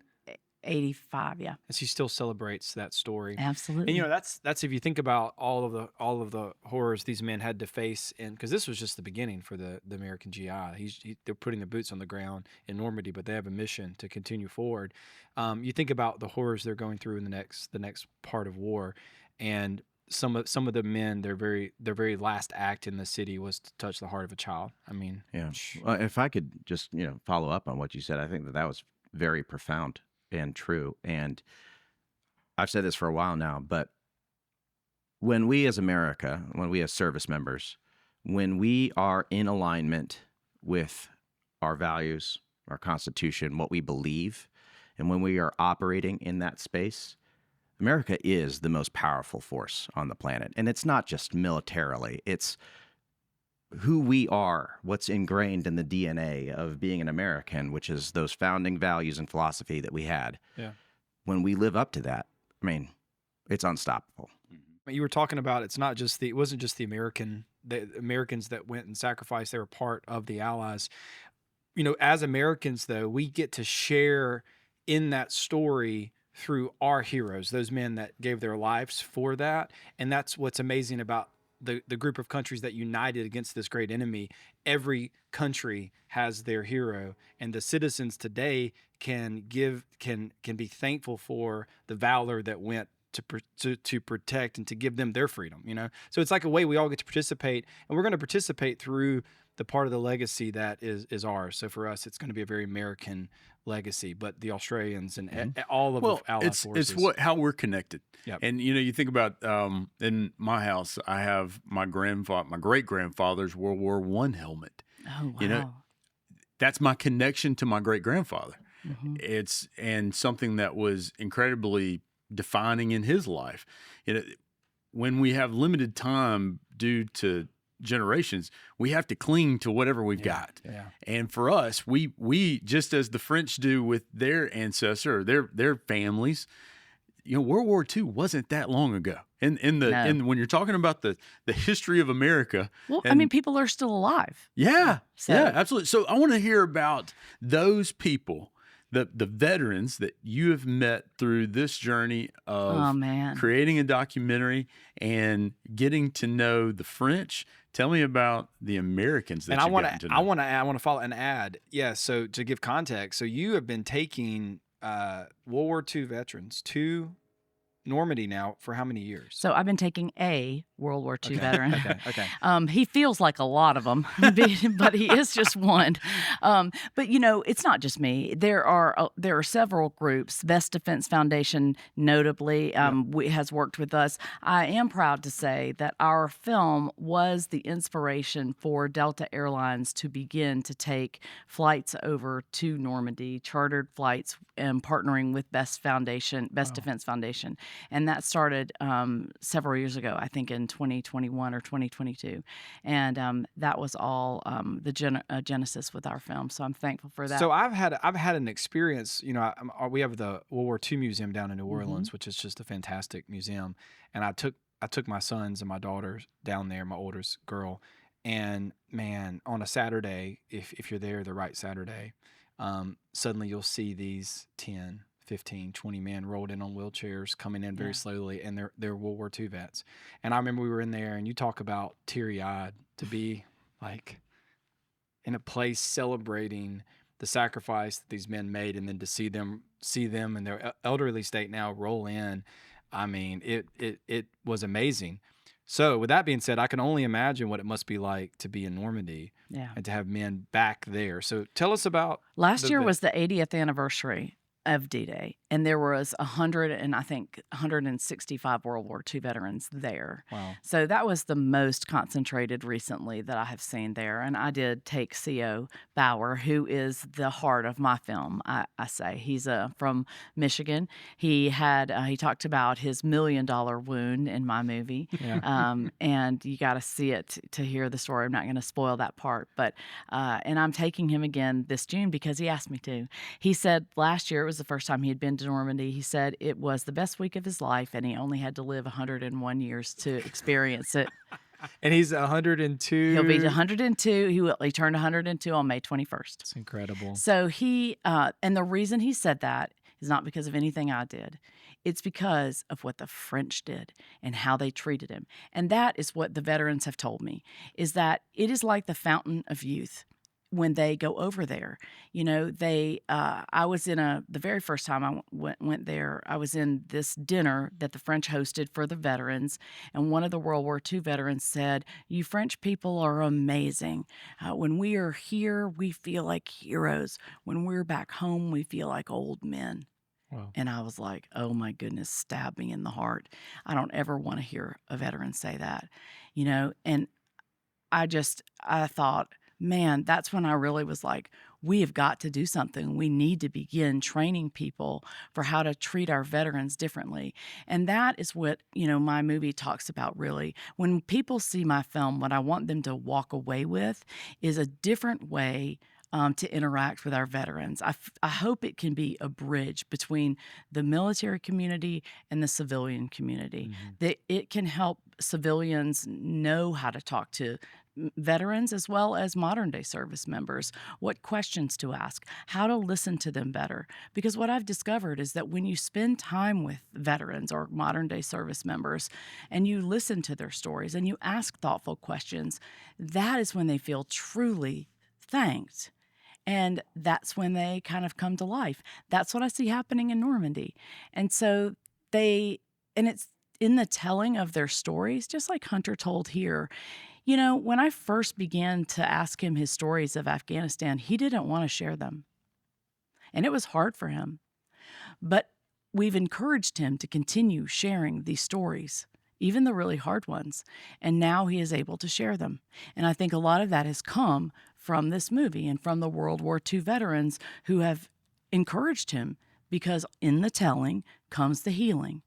85, yeah. And she still celebrates that story. Absolutely. And that's if you think about all of the horrors these men had to face, and because this was just the beginning for the American GI. They're putting their boots on the ground in Normandy, but they have a mission to continue forward. You think about the horrors they're going through in the next part of war, and some of the men, their very last act in the city was to touch the heart of a child. I mean, yeah. Well, if I could just follow up on what you said, I think that was very profound and true. And I've said this for a while now, but when we as America, when we as service members, when we are in alignment with our values, our Constitution, what we believe, and when we are operating in that space, America is the most powerful force on the planet. And it's not just militarily, it's who we are, what's ingrained in the DNA of being an American, which is those founding values and philosophy that we had. Yeah. When we live up to that, I mean, it's unstoppable. You were talking about it wasn't just the Americans that went and sacrificed. They were part of the Allies. As Americans, though, we get to share in that story through our heroes, those men that gave their lives for that. And that's what's amazing about the group of countries that united against this great enemy. Every country has their hero, and the citizens today can be thankful for the valor that went to protect and to give them their freedom. So it's like a way we all get to participate, and we're going to participate through the part of the legacy that is ours. So for us, it's going to be a very American legacy, but the Australians and all of the Allied forces. It's how we're connected. Yep. And you think about in my house, I have my great grandfather's World War I helmet. Oh wow! That's my connection to my great grandfather. Mm-hmm. It's something that was incredibly defining in his life. When we have limited time due to generations, we have to cling to whatever we've got. Yeah. And for us, we just as the French do with their ancestor or their families, World War II wasn't that long ago. And when you're talking about the history of America, well, people are still alive. Yeah, So. yeah, absolutely. So I want to hear about those people the veterans that you have met through this journey of Oh, man. creating a documentary and getting to know the French. Tell me about the Americans that And you've gotten to know. I want to follow and add. Yeah. So to give context, so you have been taking World War II veterans to Normandy now for how many years? So I've been taking a World War II veteran. Okay. He feels like a lot of them, but he is just one. But it's not just me. There are several groups. Best Defense Foundation, notably, has worked with us. I am proud to say that our film was the inspiration for Delta Airlines to begin to take flights over to Normandy, chartered flights, and partnering with Best Defense Foundation. And that started several years ago, I think in 2021 or 2022. And that was all the genesis with our film. So I'm thankful for that. So I've had an experience. We have the World War II Museum down in New Orleans, which is just a fantastic museum. And I took my sons and my daughters down there, my oldest girl. And man, on a Saturday, if you're there the right Saturday, suddenly you'll see these 10, 15, 20 men rolled in on wheelchairs coming in very slowly, and they're World War II vets. And I remember we were in there, and you talk about teary-eyed, to be like in a place celebrating the sacrifice that these men made, and then to see them in their elderly state now roll in. I mean, it was amazing. So with that being said, I can only imagine what it must be like to be in Normandy and to have men back there. So tell us about last year was the 80th anniversary of D-Day, and there was 165 World War II veterans there. Wow. So that was the most concentrated recently that I have seen there. And I did take C.O. Bauer, who is the heart of my film, I say. He's from Michigan. He talked about his $1 million wound in my movie. Yeah. And you got to see it to hear the story. I'm not going to spoil that part. But and I'm taking him again this June because he asked me to. He said last year, it was the first time he had been to Normandy. He said it was the best week of his life, and he only had to live 101 years to experience it. And he's 102. He'll be 102. He turned 102 on May 21st. It's incredible. So he, and the reason he said that is not because of anything I did. It's because of what the French did and how they treated him. And that is what the veterans have told me, is that it is like the fountain of youth. When they go over there, I was in the very first time I went there, I was in this dinner that the French hosted for the veterans. And one of the World War II veterans said, "You French people are amazing. When we are here, we feel like heroes. When we're back home, we feel like old men." Wow. And I was like, oh my goodness, stab me in the heart. I don't ever want to hear a veteran say that, and I thought, man, that's when I really was like, we have got to do something. We need to begin training people for how to treat our veterans differently. And that is what, my movie talks about really. When people see my film, what I want them to walk away with is a different way to interact with our veterans. I hope it can be a bridge between the military community and the civilian community. Mm-hmm. That it can help civilians know how to talk to veterans as well as modern-day service members, what questions to ask, how to listen to them better. Because what I've discovered is that when you spend time with veterans or modern-day service members and you listen to their stories and you ask thoughtful questions, that is when they feel truly thanked. And that's when they kind of come to life. That's what I see happening in Normandy. And so it's in the telling of their stories, just like Hunter told here. When I first began to ask him his stories of Afghanistan, he didn't want to share them. And it was hard for him. But we've encouraged him to continue sharing these stories, even the really hard ones. And now he is able to share them. And I think a lot of that has come from this movie and from the World War II veterans who have encouraged him, because in the telling comes the healing.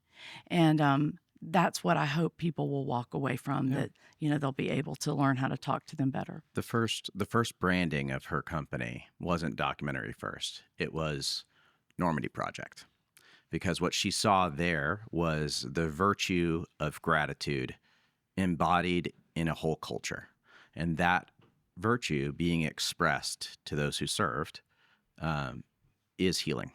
And that's what I hope people will walk away from, that they'll be able to learn how to talk to them better. The first branding of her company wasn't documentary first. It was Normandy Project, because what she saw there was the virtue of gratitude embodied in a whole culture, and that virtue being expressed to those who served is healing.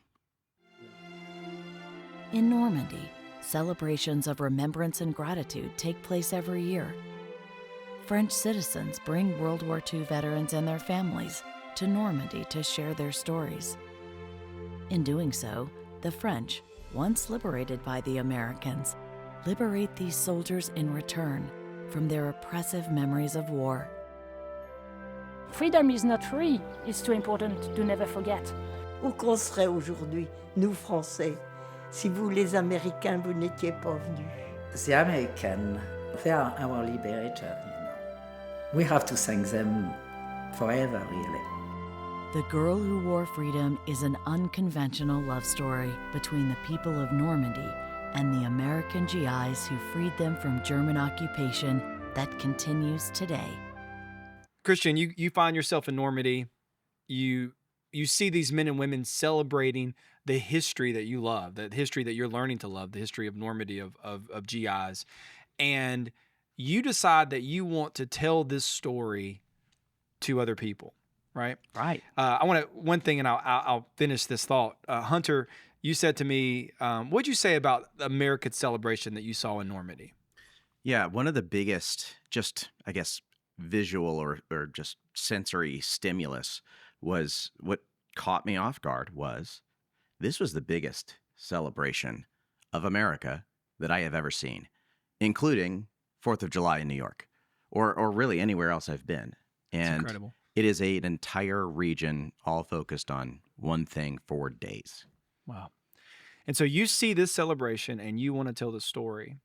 In Normandy, celebrations of remembrance and gratitude take place every year. French citizens bring World War II veterans and their families to Normandy to share their stories. In doing so, the French, once liberated by the Americans, liberate these soldiers in return from their oppressive memories of war. Freedom is not free. It's too important to never forget. Où qu'on serait aujourd'hui, nous Français, si vous les Américains, vous n'étiez pas venus. The Americans, they are our liberator, We have to thank them forever, really. The Girl Who Wore Freedom is an unconventional love story between the people of Normandy and the American GIs who freed them from German occupation that continues today. Christian, you find yourself in Normandy. You see these men and women celebrating the history that you love, the history that you're learning to love, the history of Normandy, of GIs. And you decide that you want to tell this story to other people, right? Right. I want to, one thing, and I'll finish this thought. Hunter, you said to me, what'd you say about the American celebration that you saw in Normandy? Yeah, one of the biggest, just, I guess, visual or just sensory stimulus was what caught me off guard was this was the biggest celebration of America that I have ever seen, including 4th of July in New York or really anywhere else I've been. And incredible. It is an entire region all focused on one thing for days. Wow. And so you see this celebration and you want to tell the story.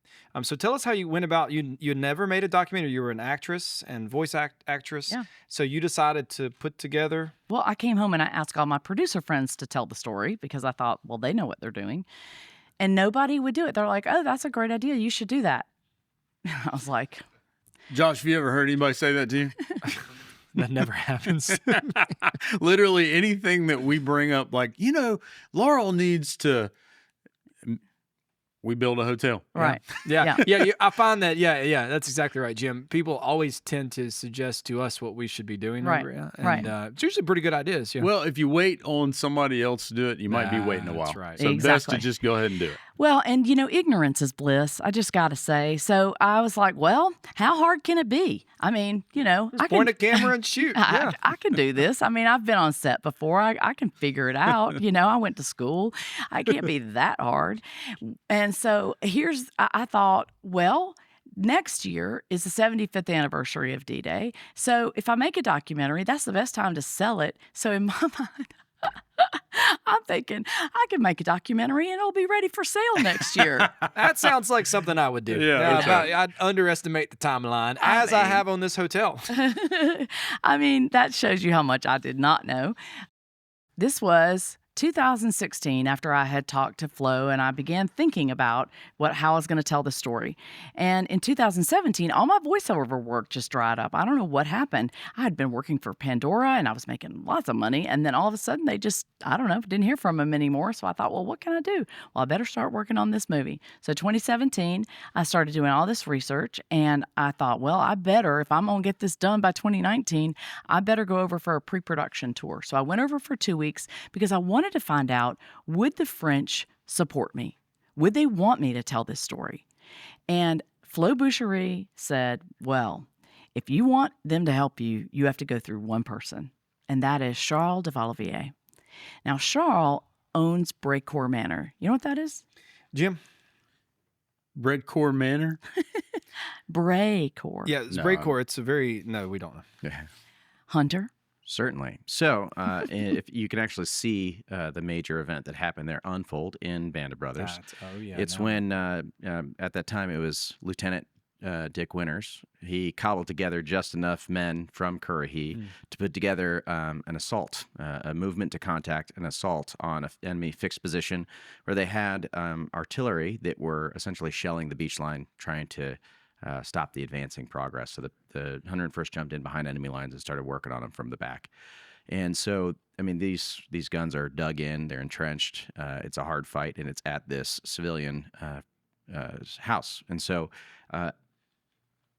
So tell us how you went about, you never made a documentary. You were an actress and voice actress. Yeah. So you decided to put together. Well, I came home and I asked all my producer friends to tell the story because I thought, well, they know what they're doing. And nobody would do it. They're like, oh, that's a great idea. You should do that. I was like, Josh, have you ever heard anybody say that to you? That never happens. Literally anything that we bring up, like, Laurel needs to, we build a hotel. right. Yeah. I find that, that's exactly right, Jim. People always tend to suggest to us what we should be doing. Right, And, right. It's usually pretty good ideas. Yeah. Well, if you wait on somebody else to do it, you might be waiting a while. That's right. So best Exactly. to just go ahead and do it. Well, and ignorance is bliss. I just got to say. So I was like, well, how hard can it be? I mean, I Point a camera and shoot. Yeah. I can do this. I mean, I've been on set before. I can figure it out. I went to school. I can't be that hard. And so I thought, well, next year is the 75th anniversary of D-Day. So if I make a documentary, that's the best time to sell it. So in my mind, I'm thinking I can make a documentary and it'll be ready for sale next year. That sounds like something I would do. Yeah, okay. I'd underestimate the timeline, as I have on this hotel. I mean, that shows you how much I did not know. This was 2016 after I had talked to Flo and I began thinking about how I was going to tell the story. And in 2017, all my voiceover work just dried up. I don't know what happened. I had been working for Pandora and I was making lots of money. And then all of a sudden they just, I don't know, didn't hear from them anymore. So I thought, well, what can I do? Well, I better start working on this movie. So 2017, I started doing all this research and I thought, well, I better, if I'm going to get this done by 2019, I better go over for a pre-production tour. So I went over for 2 weeks because I wanted to find out, would the French support me? Would they want me to tell this story? And Flo Boucherie said, well, if you want them to help you, you have to go through one person, and that is Charles de Valvier. Now, Charles owns Breakcore Manor. You know what that is? Jim? Breadcore Manor? Breakcore. Yeah, it's No. Breakcore. It's no, we don't know. Yeah. Hunter? Certainly. So if you can actually see the major event that happened there unfold in Band of Brothers. It's when, at that time, it was Lieutenant Dick Winters. He cobbled together just enough men from Currahee to put together an assault, a movement to contact an assault on an enemy fixed position where they had artillery that were essentially shelling the beach line, trying to stop the advancing progress. So the 101st jumped in behind enemy lines and started working on them from the back. And so, I mean, these guns are dug in, they're entrenched. It's a hard fight, and it's at this civilian house. And so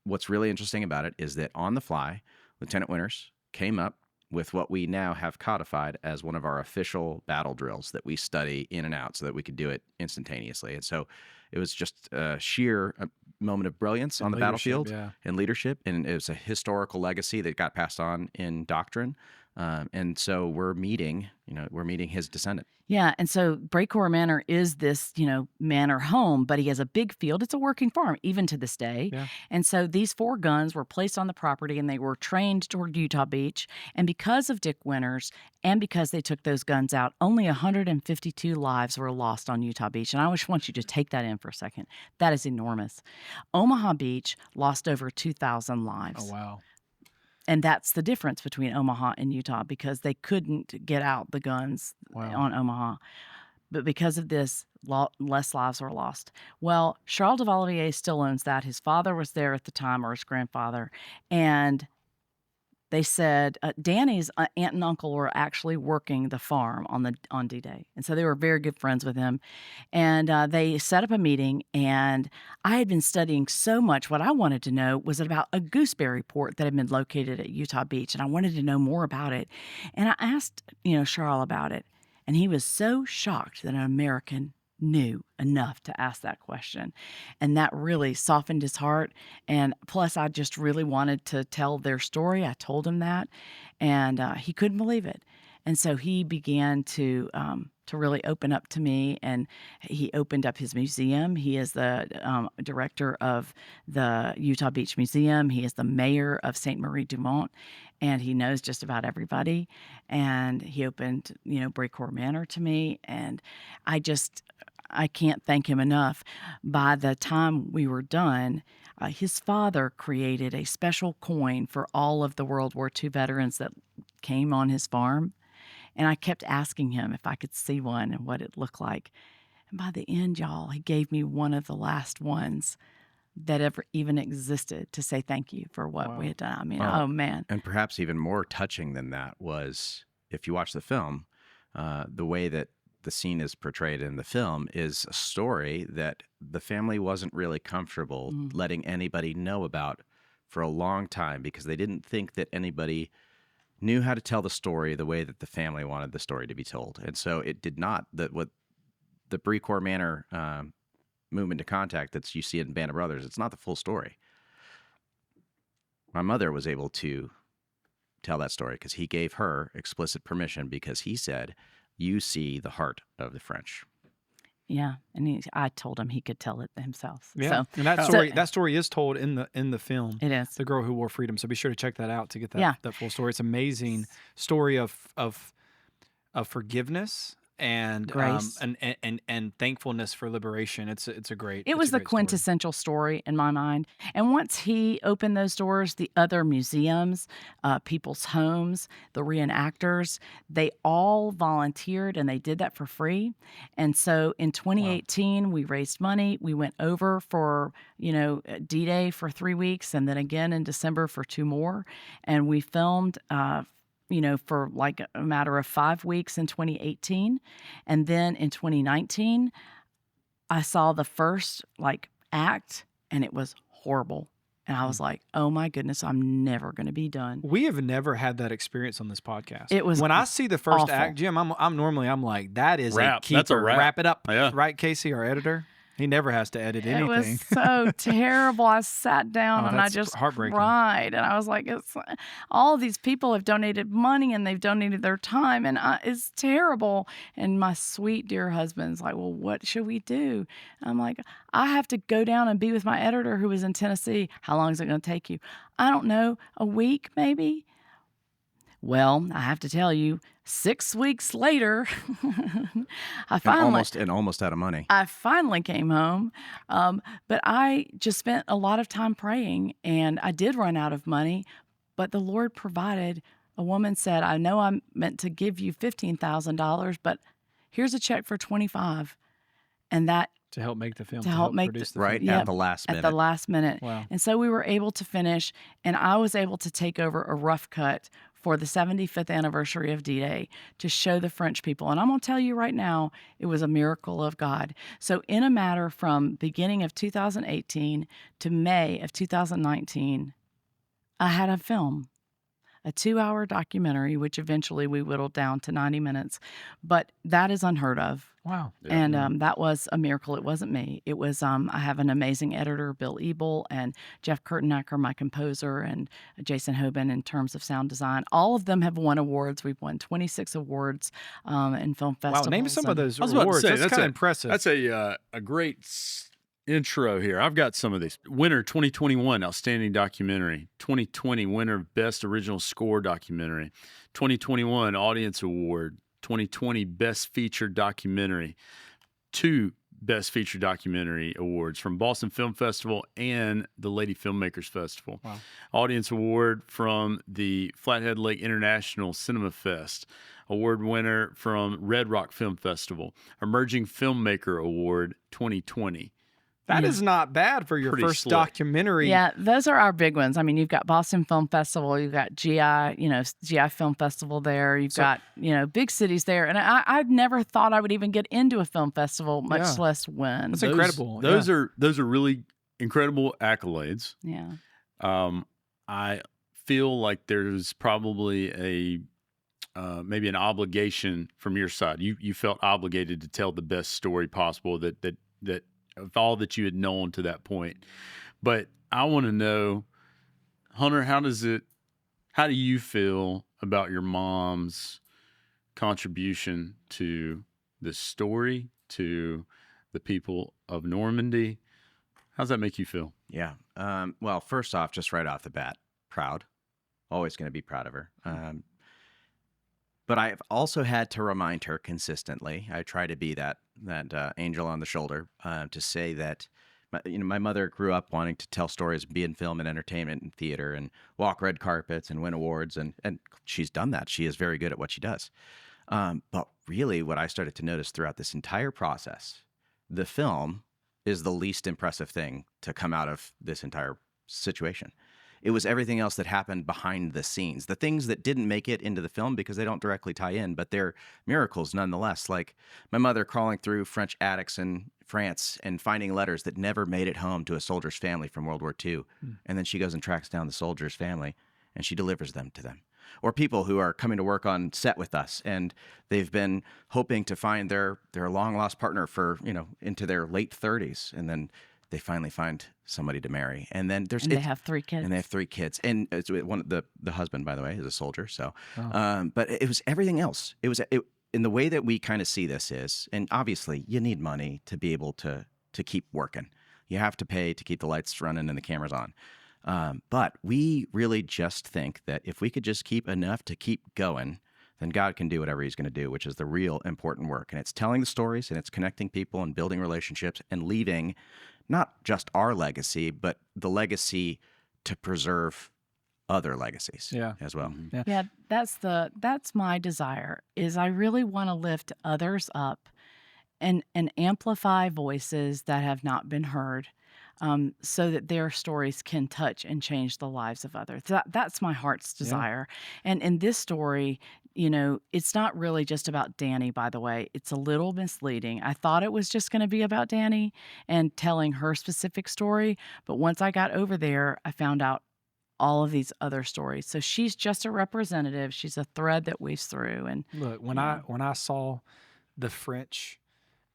what's really interesting about it is that on the fly, Lieutenant Winters came up, with what we now have codified as one of our official battle drills that we study in and out so that we could do it instantaneously. And so it was just a sheer moment of brilliance on the battlefield and leadership. And it was a historical legacy that got passed on in doctrine. And so we're meeting his descendant. Yeah. And so Brecourt Manor is this, manor home, but he has a big field. It's a working farm, even to this day. Yeah. And so these 4 guns were placed on the property and they were trained toward Utah Beach. And because of Dick Winters and because they took those guns out, only 152 lives were lost on Utah Beach. And I just want you to take that in for a second. That is enormous. Omaha Beach lost over 2,000 lives. Oh, wow. And that's the difference between Omaha and Utah, because they couldn't get out the guns on Omaha. But because of this, less lives were lost. Well, Charles de Vallivier still owns that. His father was there at the time, or his grandfather. And they said Danny's aunt and uncle were actually working the farm on D-Day. And so they were very good friends with him. And they set up a meeting, and I had been studying so much. What I wanted to know was about a gooseberry port that had been located at Utah Beach, and I wanted to know more about it. And I asked, Charles about it, and he was so shocked that an American knew enough to ask that question. And that really softened his heart. And plus, I just really wanted to tell their story. I told him that, and he couldn't believe it. And so he began to really open up to me, and he opened up his museum. He is the director of the Utah Beach Museum. He is the mayor of Ste. Marie du Mont, and he knows just about everybody. And he opened, Brecourt Manor to me, and I can't thank him enough. By the time we were done, his father created a special coin for all of the World War II veterans that came on his farm. And I kept asking him if I could see one and what it looked like. And by the end, y'all, he gave me one of the last ones that ever even existed to say thank you for what we had done. I mean, oh, man. And perhaps even more touching than that was, if you watch the film, the way that the scene is portrayed in the film is a story that the family wasn't really comfortable letting anybody know about for a long time, because they didn't think that anybody knew how to tell the story the way that the family wanted the story to be told. And so it did not, what the Brecourt Manor movement to contact that you see in Band of Brothers, it's not the full story. My mother was able to tell that story because he gave her explicit permission, because he said, you see the heart of the French. Yeah, and I told him he could tell it himself. Yeah, so, and that story is told in the film. It is. The Girl Who Wore Freedom. So be sure to check that out to get that full story. It's an amazing story of forgiveness and grace and thankfulness for liberation. It's a great. It was the quintessential story in my mind. And once he opened those doors, the other museums, people's homes, the reenactors, they all volunteered, and they did that for free. And so in 2018, we raised money. We went over for D-Day for 3 weeks, and then again in December for 2 more, and we filmed. For like a matter of 5 weeks in 2018. And then in 2019, I saw the first act, and it was horrible. And I was like, oh my goodness, I'm never going to be done. We have never had that experience on this podcast. It was when I see the first awful. act, Jim, I'm normally like, that is Wrap. a keeper. That's a wrap. Wrap it up. Yeah. Right, Casey, our editor? He never has to edit anything. It was so terrible. I sat down and I just cried. And I was like, all these people have donated money and they've donated their time, and it's terrible. And my sweet, dear husband's like, well, what should we do? I'm like, I have to go down and be with my editor who is in Tennessee. How long is it going to take you? I don't know, a week maybe? Well, I have to tell you, 6 weeks later, I finally almost out of money. I finally came home, but I just spent a lot of time praying, and I did run out of money, but the Lord provided. A woman said, "I know I'm meant to give you $15,000, but here's a check for $25,000," and that. To help make the film. To help make produce the right film. at the last minute. At the last minute. Wow. And so we were able to finish, and I was able to take over a rough cut for the 75th anniversary of D-Day to show the French people. And I'm going to tell you right now, it was a miracle of God. So in a matter from beginning of 2018 to May of 2019, I had a film. a 2-hour documentary, which eventually we whittled down to 90 minutes. But that is unheard of. Wow. And that was a miracle. It wasn't me. It was, I have an amazing editor, Bill Ebel, and Jeff Kurtenacker, my composer, and Jason Hoban in terms of sound design. All of them have won awards. We've won 26 awards in film festivals. Wow, name some of those I was about to awards. say, That's kind of impressive. That's a great intro here. I've got some of these. Winner 2021 Outstanding Documentary. 2020 winner Best Original Score Documentary. 2021 Audience Award. 2020 Best Feature Documentary. 2 Best Feature Documentary awards from Boston Film Festival and the Lady Filmmakers Festival. Wow. Audience Award from the Flathead Lake International Cinema Fest. Award winner from Red Rock Film Festival. Emerging Filmmaker Award 2020. That is not bad for your Pretty first slick. documentary. Yeah, those are our big ones. I mean, you've got Boston Film Festival, you've got GI, GI Film Festival there. You've got, big cities there. And I've never thought I would even get into a film festival, much less win. That's incredible. Those are really incredible accolades. Yeah. I feel like there's probably maybe an obligation from your side. You felt obligated to tell the best story possible that of all that you had known to that point. But I want to know, Hunter, how do you feel about your mom's contribution to this story, to the people of Normandy? How does that make you feel? Yeah. Well, first off, just right off the bat, proud. Always going to be proud of her. But I've also had to remind her consistently. I try to be that angel on the shoulder to say that, my mother grew up wanting to tell stories, be in film and entertainment and theater, and walk red carpets and win awards, and she's done that. She is very good at what she does. But really, what I started to notice throughout this entire process, the film is the least impressive thing to come out of this entire situation. It was everything else that happened behind the scenes, the things that didn't make it into the film because they don't directly tie in, but they're miracles nonetheless. Like my mother crawling through French attics in France and finding letters that never made it home to a soldier's family from World War II. And then she goes and tracks down the soldier's family and she delivers them to them. Or people who are coming to work on set with us and they've been hoping to find their long lost partner for, into their late 30s. And then they finally find somebody to marry, and then they have 3 kids. And they have 3 kids, and it's the husband, by the way, is a soldier. So, but it was everything else. It was in the way that we kind of see this is, and obviously you need money to be able to keep working. You have to pay to keep the lights running and the cameras on. But we really just think that if we could just keep enough to keep going, then God can do whatever he's going to do, which is the real important work. And it's telling the stories and it's connecting people and building relationships and leaving not just our legacy, but the legacy to preserve other legacies as well. Yeah, that's my desire, is I really want to lift others up and amplify voices that have not been heard, so that their stories can touch and change the lives of others. That's my heart's desire. And in this story, it's not really just about Dany, by the way. It's a little misleading. I thought it was just going to be about Dany and telling her specific story. But once I got over there, I found out all of these other stories. So she's just a representative. She's a thread that weaves through. And look, when I saw the French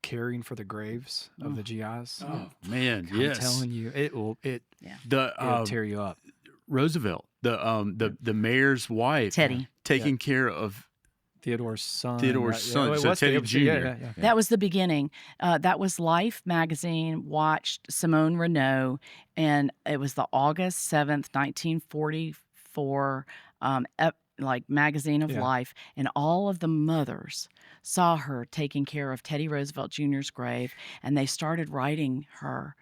caring for the graves of the GIs, man, I'm telling you, it'll tear you up. Roosevelt, the mayor's wife, Teddy, taking care of Theodore's son. So Teddy Jr. Yeah. That was the beginning. That was Life magazine watched Simone Renaud, and it was the August 7th, 1944 magazine of Life, and all of the mothers saw her taking care of Teddy Roosevelt Jr.'s grave, and they started writing her,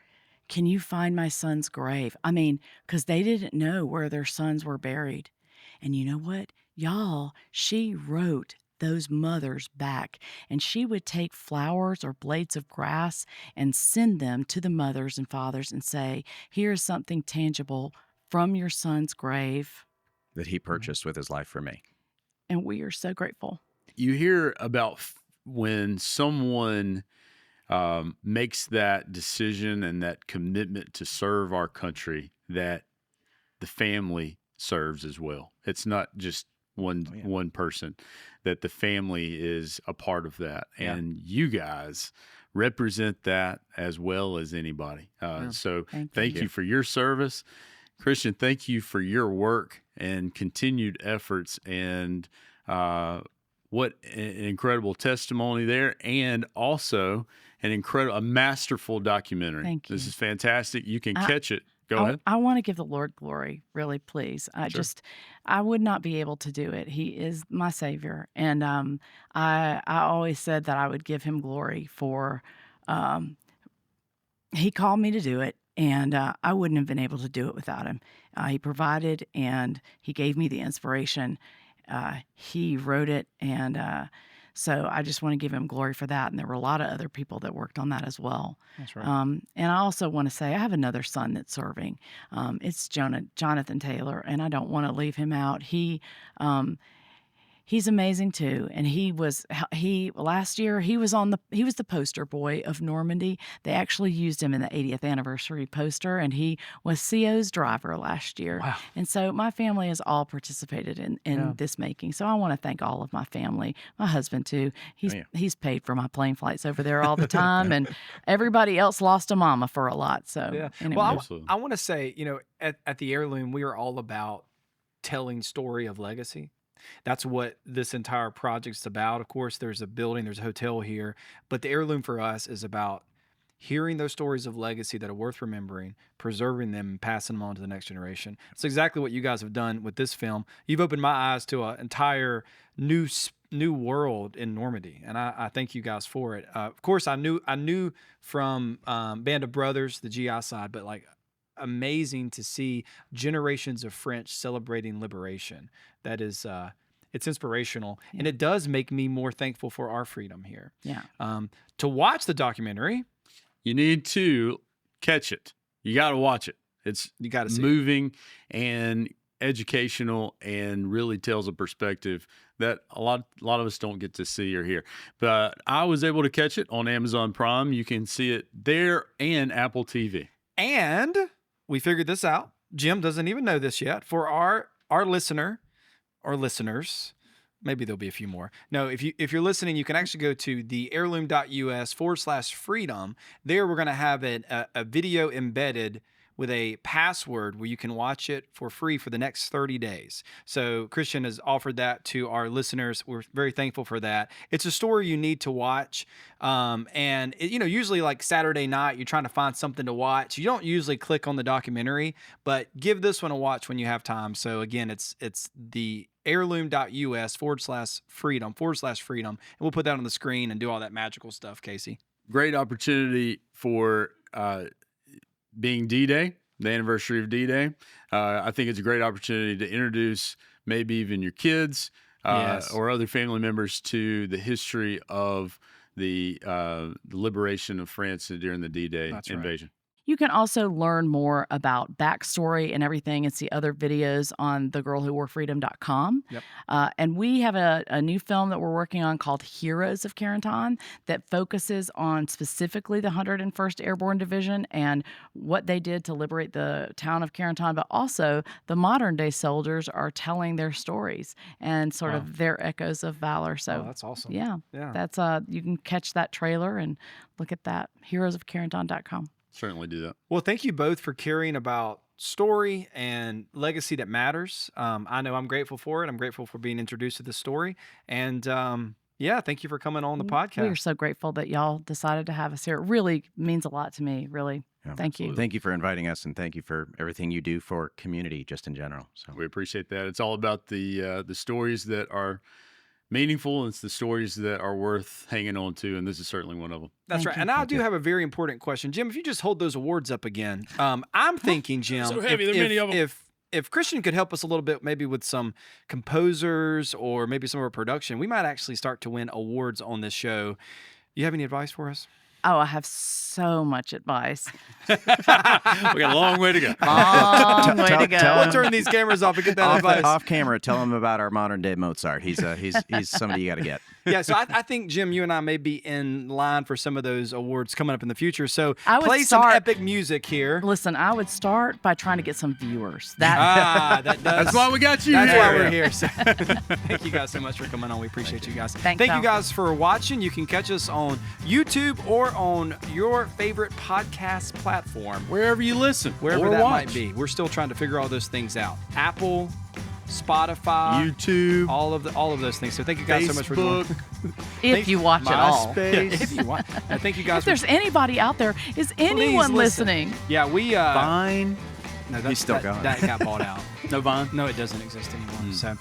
"Can you find my son's grave?" I mean, because they didn't know where their sons were buried. And you know what? Y'all, she wrote those mothers back, and she would take flowers or blades of grass and send them to the mothers and fathers and say, "Here's something tangible from your son's grave that he purchased with his life for me." And we are so grateful. You hear about when someone makes that decision and that commitment to serve our country, that the family serves as well. It's not just one person, that the family is a part of that. Yeah. And you guys represent that as well as anybody. So thank you for your service. Christian, thank you for your work and continued efforts, and what an incredible testimony there, and also a masterful documentary. Thank you. This is fantastic. You can catch it. Go ahead. I want to give the Lord glory, really, please. I would not be able to do it. He is my Savior. And I always said that I would give him glory for, he called me to do it, and I wouldn't have been able to do it without him. He provided, and he gave me the inspiration. He wrote it, and so I just want to give him glory for that. And there were a lot of other people that worked on that as well. That's right. And I also want to say I have another son that's serving. It's Jonathan Taylor, and I don't want to leave him out. He's amazing too, and last year he was the poster boy of Normandy. They actually used him in the 80th anniversary poster, and he was CO's driver last year. Wow. And so my family has all participated in this making. So I want to thank all of my family, my husband too. He's paid for my plane flights over there all the time, and everybody else lost a mama for a lot. So anyway. Well, I want to say, at the Heirloom, we are all about telling story of legacy. That's what this entire project's about. Of course, there's a building, there's a hotel here, but the Heirloom for us is about hearing those stories of legacy that are worth remembering, preserving them, and passing them on to the next generation. It's exactly what you guys have done with this film. You've opened my eyes to an entire new world in Normandy, and I thank you guys for it. Of course, I knew from Band of Brothers, the GI side, but amazing to see generations of French celebrating liberation. That is, it's inspirational, and it does make me more thankful for our freedom here. Yeah. To watch the documentary, you need to catch it. You got to watch it. You got to moving and educational, and really tells a perspective that a lot of us don't get to see or hear. But I was able to catch it on Amazon Prime. You can see it there and Apple TV. And we figured this out. Jim doesn't even know this yet. For our listener or listeners, maybe there'll be a few more. No, if you're listening, you can actually go to theheirloom.us/freedom. There we're going to have a video embedded with a password where you can watch it for free for the next 30 days. So Christian has offered that to our listeners. We're very thankful for that. It's a story you need to watch. And usually like Saturday night, you're trying to find something to watch. You don't usually click on the documentary, but give this one a watch when you have time. So again, it's the heirloom.us/freedom. And we'll put that on the screen and do all that magical stuff, Casey. Great opportunity for being D-Day, the anniversary of D-Day. I think it's a great opportunity to introduce maybe even your kids or other family members to the history of the liberation of France during the D-Day invasion. Right. You can also learn more about backstory and everything and see other videos on thegirlwhoworefreedom.com. Yep. And we have a new film that we're working on called Heroes of Carentan that focuses on specifically the 101st Airborne Division and what they did to liberate the town of Carentan, but also the modern day soldiers are telling their stories and sort of their echoes of valor. So that's awesome. Yeah. That's you can catch that trailer and look at that, heroesofcarentan.com. Certainly do that. Well, thank you both for caring about story and legacy that matters. I know I'm grateful for it. I'm grateful for being introduced to this story. And thank you for coming on the podcast. We are so grateful that y'all decided to have us here. It really means a lot to me, really. Yeah, thank you. Thank you for inviting us, and thank you for everything you do for community just in general. So we appreciate that. It's all about the stories that are meaningful, and it's the stories that are worth hanging on to, and this is certainly one of them. That's right. And I do have a very important question. Jim, if you just hold those awards up again. I'm thinking, Jim, so heavy, there are many of them. If Christian could help us a little bit, maybe with some composers or maybe some of our production, we might actually start to win awards on this show. You have any advice for us? Oh, I have so much advice. We got a long way to go. Long way to go. We'll turn these cameras off and get that advice. Off camera, tell him about our modern day Mozart. He's somebody you got to get. Yeah, so I think, Jim, you and I may be in line for some of those awards coming up in the future. So I would play some start- epic music here. Listen, I would start by trying to get some viewers. That's why we got you That's here. why we're here. So, thank you guys so much for coming on. We appreciate you guys. Thanks, Thank you Al. guys for watching. You can catch us on YouTube or on your favorite podcast platform, Wherever you listen, wherever or that watch. might be. We're still trying to figure all those things out. Apple, Spotify, YouTube, all of those things. So thank you guys so much for Facebook, joining. If you watch it all. MySpace. If you want. Thank you guys. If there's anybody out there, is anyone listen. listening? Yeah, we Vine. no, He's still going. That got bought out. No Vine. No, it doesn't exist anymore. So